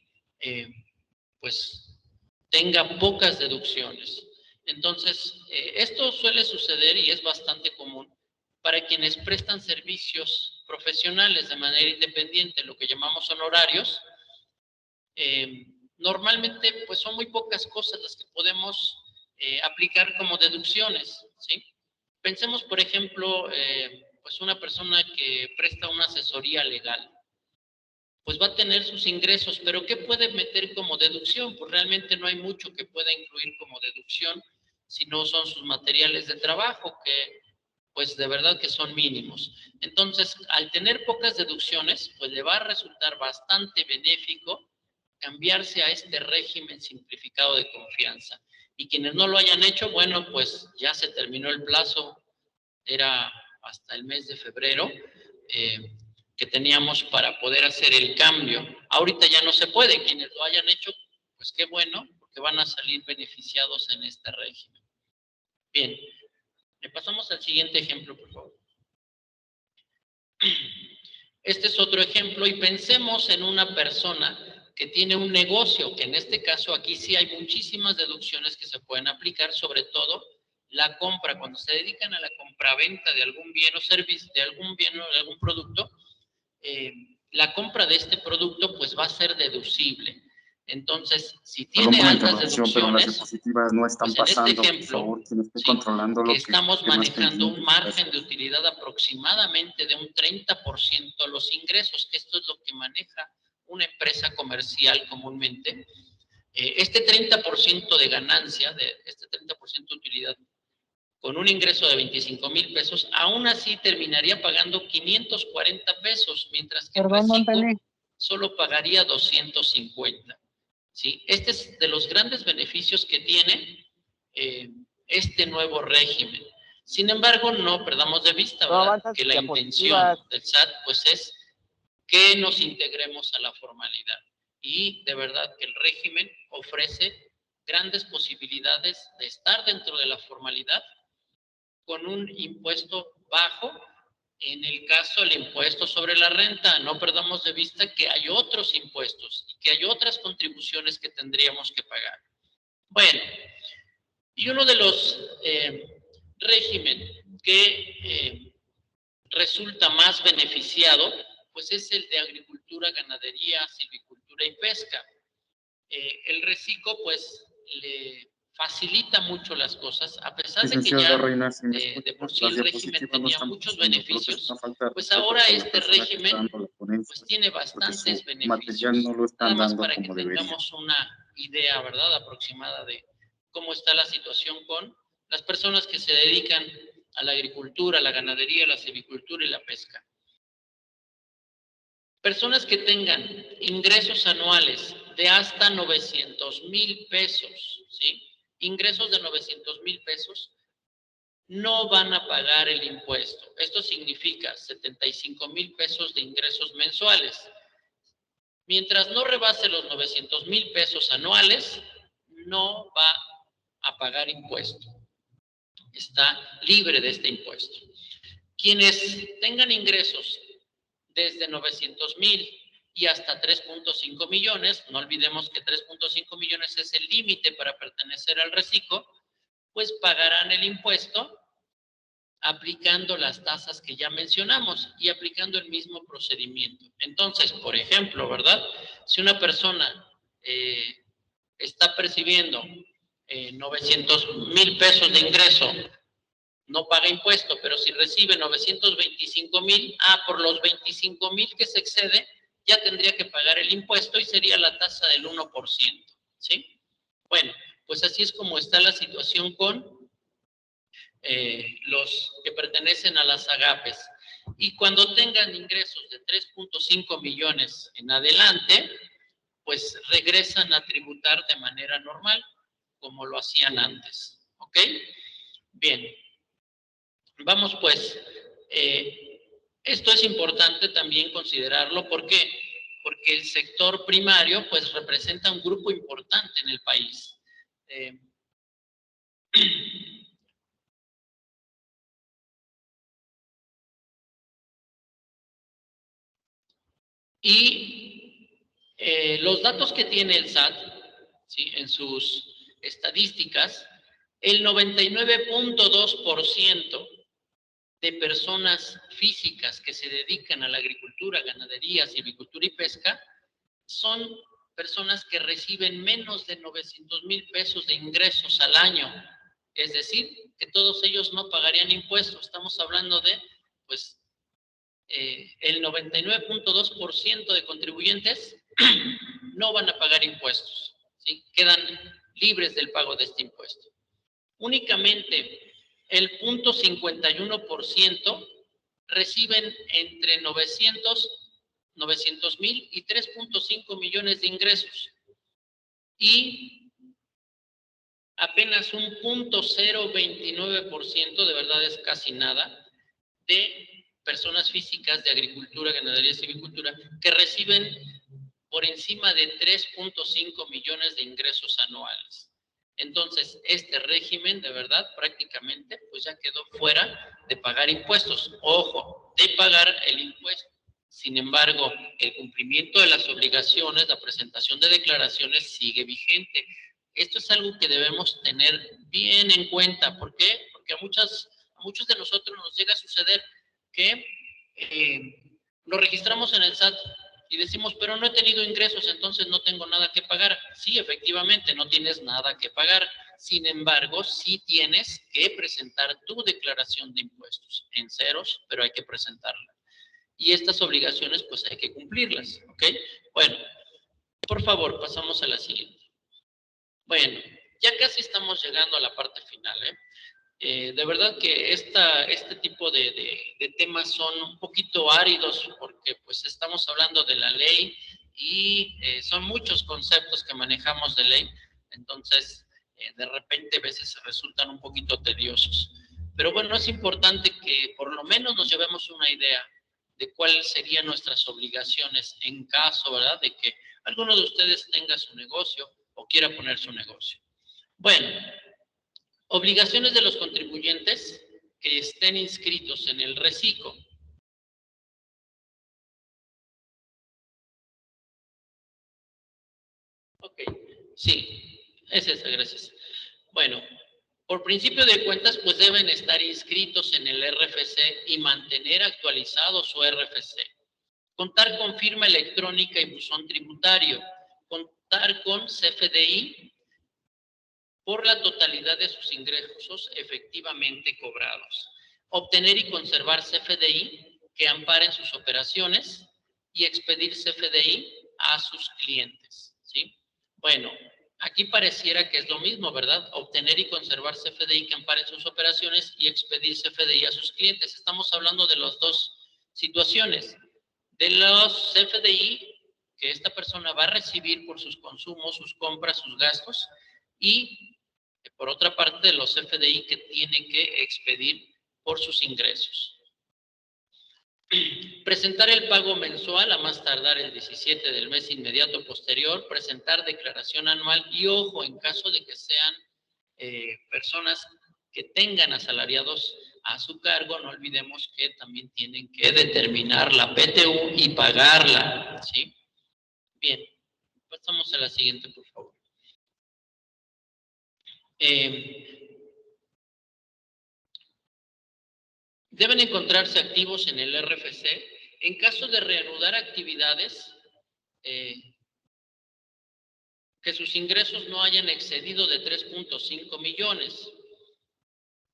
pues tenga pocas deducciones. Entonces, esto suele suceder y es bastante común para quienes prestan servicios profesionales de manera independiente, lo que llamamos honorarios. Normalmente, pues son muy pocas cosas las que podemos aplicar como deducciones, ¿sí? Pensemos, por ejemplo, pues una persona que presta una asesoría legal, pues va a tener sus ingresos, pero ¿qué puede meter como deducción? Pues realmente no hay mucho que pueda incluir como deducción, si no son sus materiales de trabajo, que pues de verdad que son mínimos. Entonces, al tener pocas deducciones, pues le va a resultar bastante benéfico cambiarse a este régimen simplificado de confianza. Y quienes no lo hayan hecho, bueno, pues ya se terminó el plazo, era hasta el mes de febrero, que teníamos para poder hacer el cambio. Ahorita ya no se puede, quienes lo hayan hecho, pues qué bueno, porque van a salir beneficiados en este régimen. Bien, le pasamos al siguiente ejemplo, por favor. Este es otro ejemplo y pensemos en una persona que tiene un negocio, que en este caso aquí sí hay muchísimas deducciones que se pueden aplicar, sobre todo la compra, cuando se dedican a la compraventa de algún bien o servicio, de algún bien o de algún producto, la compra de este producto pues va a ser deducible. Entonces, si tiene altas deducciones, pero las diapositivas no están pues en este pasando, por ejemplo, favor, quien esté sí, controlando lo que estamos que más manejando un pendiente. margen de utilidad aproximadamente de un 30% a los ingresos, que esto es lo que maneja una empresa comercial comúnmente. Este 30% de ganancia, este 30% de utilidad, con un ingreso de 25,000 pesos, aún así terminaría pagando 540 pesos, mientras que el reciclo solo pagaría 250. ¿Sí? Este es de los grandes beneficios que tiene este nuevo régimen. Sin embargo, no perdamos de vista, ¿verdad?, que la intención del SAT pues es que nos integremos a la formalidad. Y de verdad que el régimen ofrece grandes posibilidades de estar dentro de la formalidad con un impuesto bajo. En el caso del impuesto sobre la renta, no perdamos de vista que hay otros impuestos y que hay otras contribuciones que tendríamos que pagar. Bueno, y uno de los regímenes que resulta más beneficiado, pues es el de agricultura, ganadería, silvicultura y pesca. El reciclo, pues, le facilita mucho las cosas, a pesar de que ya de por sí el régimen tenía muchos beneficios, pues ahora este régimen pues tiene bastantes beneficios. Nada más para que tengamos una idea, ¿verdad?, aproximada de cómo está la situación con las personas que se dedican a la agricultura, a la ganadería, a la silvicultura y la pesca. Personas que tengan ingresos anuales de hasta 900,000 pesos, ¿sí? Ingresos de 900,000 pesos, no van a pagar el impuesto. Esto significa 75,000 pesos de ingresos mensuales. Mientras no rebase los 900,000 pesos anuales, no va a pagar impuesto. Está libre de este impuesto. Quienes tengan ingresos desde 900,000 y hasta 3.5 millones, no olvidemos que 3.5 millones es el límite para pertenecer al reciclo, pues pagarán el impuesto aplicando las tasas que ya mencionamos y aplicando el mismo procedimiento. Entonces, por ejemplo, ¿verdad?, si una persona está percibiendo 900,000 pesos de ingreso, no paga impuesto, pero si recibe 925,000, por los 25,000 que se excede, ya tendría que pagar el impuesto y sería la tasa del 1%, ¿sí? Bueno, pues así es como está la situación con los que pertenecen a las AGAPES. Y cuando tengan ingresos de 3.5 millones en adelante, pues regresan a tributar de manera normal, como lo hacían antes, ¿ok? Bien. Vamos pues, esto es importante también considerarlo. ¿Por qué? Porque el sector primario pues representa un grupo importante en el país. Y los datos que tiene el SAT, ¿sí?, en sus estadísticas, el 99.2% de personas físicas que se dedican a la agricultura, ganadería, silvicultura y pesca son personas que reciben menos de 900,000 pesos de ingresos al año. Es decir, que todos ellos no pagarían impuestos. Estamos hablando de, pues, el 99.2% de contribuyentes no van a pagar impuestos, ¿sí? Quedan libres del pago de este impuesto. Únicamente el 0.51% reciben entre 900,000 y 3.5 millones de ingresos. Y apenas un 0.029%, de verdad es casi nada, de personas físicas de agricultura, ganadería y silvicultura que reciben por encima de 3.5 millones de ingresos anuales. Entonces, este régimen, de verdad, prácticamente, pues ya quedó fuera de pagar impuestos. Ojo, de pagar el impuesto. Sin embargo, el cumplimiento de las obligaciones, la presentación de declaraciones sigue vigente. Esto es algo que debemos tener bien en cuenta. ¿Por qué? porque a muchos de nosotros nos llega a suceder que lo registramos en el SAT y decimos, pero no he tenido ingresos, entonces no tengo nada que pagar. Sí, efectivamente, no tienes nada que pagar. Sin embargo, sí tienes que presentar tu declaración de impuestos en ceros, pero hay que presentarla. Y estas obligaciones, pues hay que cumplirlas, ¿ok? Bueno, por favor, pasamos a la siguiente. Bueno, ya casi estamos llegando a la parte final, de verdad que este tipo de temas son un poquito áridos porque pues estamos hablando de la ley y son muchos conceptos que manejamos de ley, entonces de repente a veces resultan un poquito tediosos. Pero bueno, es importante que por lo menos nos llevemos una idea de cuáles serían nuestras obligaciones en caso, ¿verdad?, de que alguno de ustedes tenga su negocio o quiera poner su negocio. Bueno, obligaciones de los contribuyentes que estén inscritos en el RECICO. Ok, sí, es esa, gracias. Bueno, por principio de cuentas, pues deben estar inscritos en el RFC y mantener actualizado su RFC. Contar con firma electrónica y buzón tributario. Contar con CFDI por la totalidad de sus ingresos efectivamente cobrados. Obtener y conservar CFDI que amparen sus operaciones y expedir CFDI a sus clientes, ¿sí? Bueno, aquí pareciera que es lo mismo, ¿verdad? Obtener y conservar CFDI que amparen sus operaciones y expedir CFDI a sus clientes. Estamos hablando de las dos situaciones. De los CFDI que esta persona va a recibir por sus consumos, sus compras, sus gastos, y por otra parte de los CFDI que tiene que expedir por sus ingresos. Presentar el pago mensual a más tardar el 17 del mes inmediato posterior, presentar declaración anual y ojo, en caso de que sean personas que tengan asalariados a su cargo, no olvidemos que también tienen que determinar la PTU y pagarla, ¿sí? Bien, pasamos a la siguiente, por favor. Deben encontrarse activos en el RFC. En caso de reanudar actividades, que sus ingresos no hayan excedido de 3.5 millones.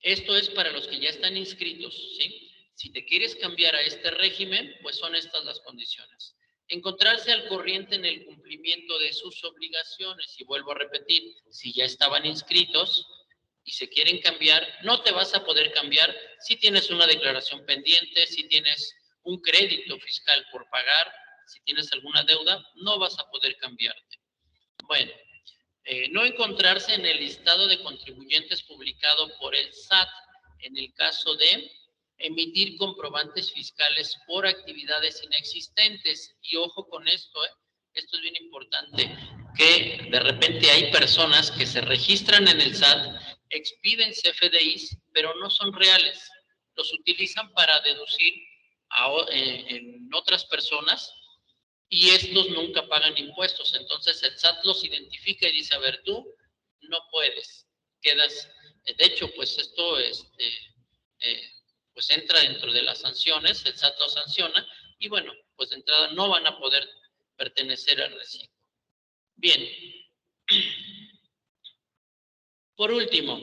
Esto es para los que ya están inscritos, ¿sí? Si te quieres cambiar a este régimen, pues son estas las condiciones. Encontrarse al corriente en el cumplimiento de sus obligaciones. Y vuelvo a repetir, si ya estaban inscritos y se quieren cambiar, no te vas a poder cambiar si tienes una declaración pendiente, si tienes un crédito fiscal por pagar, si tienes alguna deuda, no vas a poder cambiarte. Bueno, no encontrarse en el listado de contribuyentes publicado por el SAT en el caso de emitir comprobantes fiscales por actividades inexistentes. Y ojo con esto, esto es bien importante, que de repente hay personas que se registran en el SAT, expiden CFDIs, pero no son reales. Los utilizan para deducir en otras personas y estos nunca pagan impuestos. Entonces el SAT los identifica y dice, a ver, tú no puedes, quedas, de hecho, pues esto pues entra dentro de las sanciones, el SAT lo sanciona y bueno, pues de entrada no van a poder pertenecer al RECICO. Bien. Por último,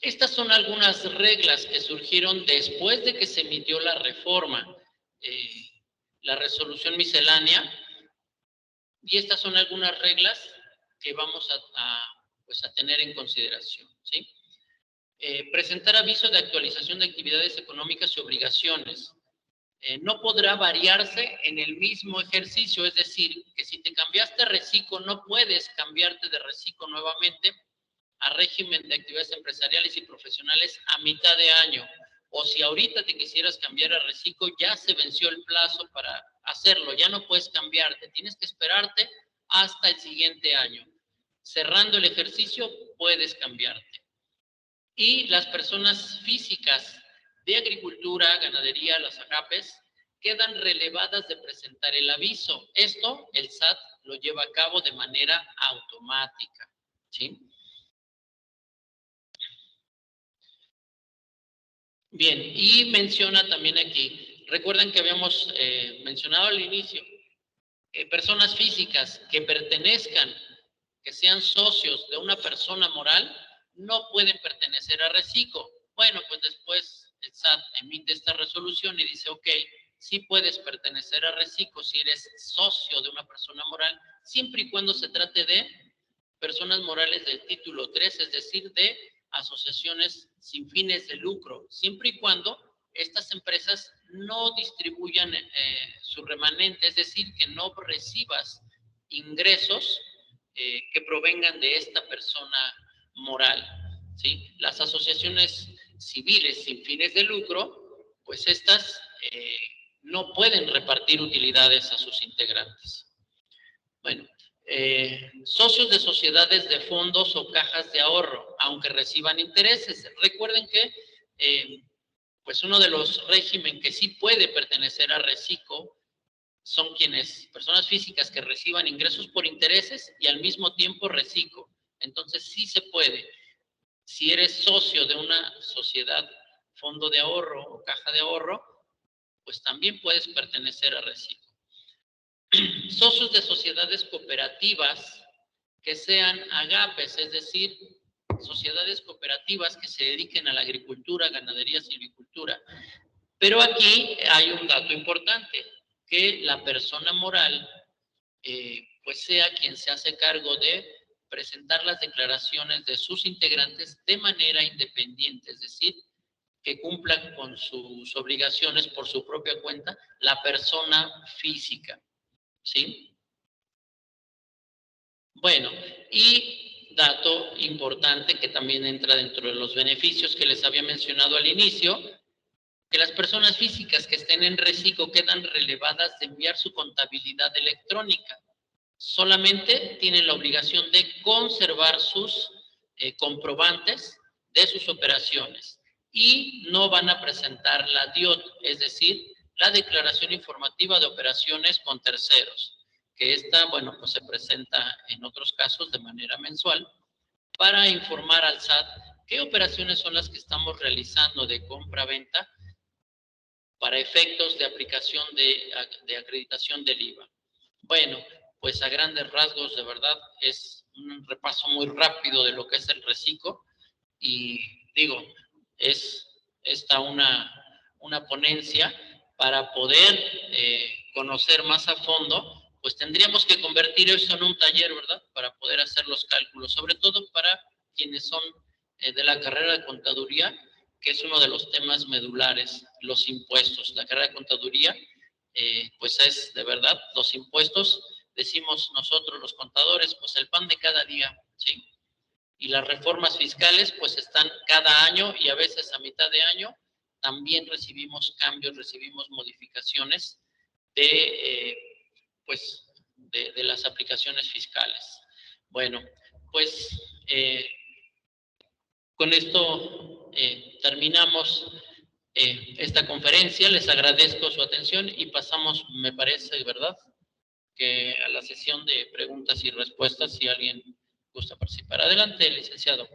estas son algunas reglas que surgieron después de que se emitió la reforma, la resolución miscelánea, y estas son algunas reglas que vamos a tener en consideración, ¿sí? Presentar aviso de actualización de actividades económicas y obligaciones. No podrá variarse en el mismo ejercicio, es decir, que si te cambiaste a RECICO, no puedes cambiarte de RECICO nuevamente a régimen de actividades empresariales y profesionales a mitad de año. O si ahorita te quisieras cambiar a RECICO, ya se venció el plazo para hacerlo, ya no puedes cambiarte, tienes que esperarte hasta el siguiente año. Cerrando el ejercicio, puedes cambiarte. Y las personas físicas de agricultura, ganadería, las AGAPES, quedan relevadas de presentar el aviso. Esto el SAT lo lleva a cabo de manera automática, ¿sí? Bien, y menciona también aquí, recuerden que habíamos mencionado al inicio, personas físicas que pertenezcan, que sean socios de una persona moral, no pueden pertenecer a Recico. Bueno, pues después el SAT emite esta resolución y dice, ok, sí puedes pertenecer a Recico si eres socio de una persona moral, siempre y cuando se trate de personas morales del título 3, es decir, de asociaciones sin fines de lucro, siempre y cuando estas empresas no distribuyan su remanente, es decir, que no recibas ingresos que provengan de esta persona moral, ¿sí? Las asociaciones civiles sin fines de lucro, pues estas no pueden repartir utilidades a sus integrantes. Bueno, socios de sociedades de fondos o cajas de ahorro, aunque reciban intereses. Recuerden que pues uno de los regímenes que sí puede pertenecer a Recico son personas físicas que reciban ingresos por intereses y al mismo tiempo Recico. Entonces sí se puede. Si eres socio de una sociedad, fondo de ahorro o caja de ahorro, pues también puedes pertenecer a Recico. Socios de sociedades cooperativas que sean agapes, es decir, sociedades cooperativas que se dediquen a la agricultura, ganadería, silvicultura. Pero aquí hay un dato importante, que la persona moral pues sea quien se hace cargo de presentar las declaraciones de sus integrantes de manera independiente, es decir, que cumplan con sus obligaciones por su propia cuenta la persona física, ¿sí? Bueno, y dato importante que también entra dentro de los beneficios que les había mencionado al inicio, que las personas físicas que estén en Recico quedan relevadas de enviar su contabilidad electrónica. Solamente tienen la obligación de conservar sus comprobantes de sus operaciones y no van a presentar la DIOT, es decir, la declaración informativa de operaciones con terceros, que esta, bueno, pues se presenta en otros casos de manera mensual para informar al SAT qué operaciones son las que estamos realizando de compra-venta para efectos de aplicación de acreditación del IVA. Bueno, pues a grandes rasgos, de verdad, es un repaso muy rápido de lo que es el Recico y digo, es esta una ponencia para poder conocer más a fondo, pues tendríamos que convertir eso en un taller, ¿verdad? Para poder hacer los cálculos, sobre todo para quienes son de la carrera de contaduría, que es uno de los temas medulares, los impuestos. La carrera de contaduría, pues es de verdad, los impuestos, decimos nosotros los contadores, pues el pan de cada día, ¿sí? Y las reformas fiscales, pues están cada año y a veces a mitad de año también recibimos cambios, recibimos modificaciones de, pues, de las aplicaciones fiscales. Bueno, pues con esto terminamos esta conferencia. Les agradezco su atención y pasamos, me parece, ¿verdad?, que a la sesión de preguntas y respuestas, si alguien gusta participar. Adelante, licenciado.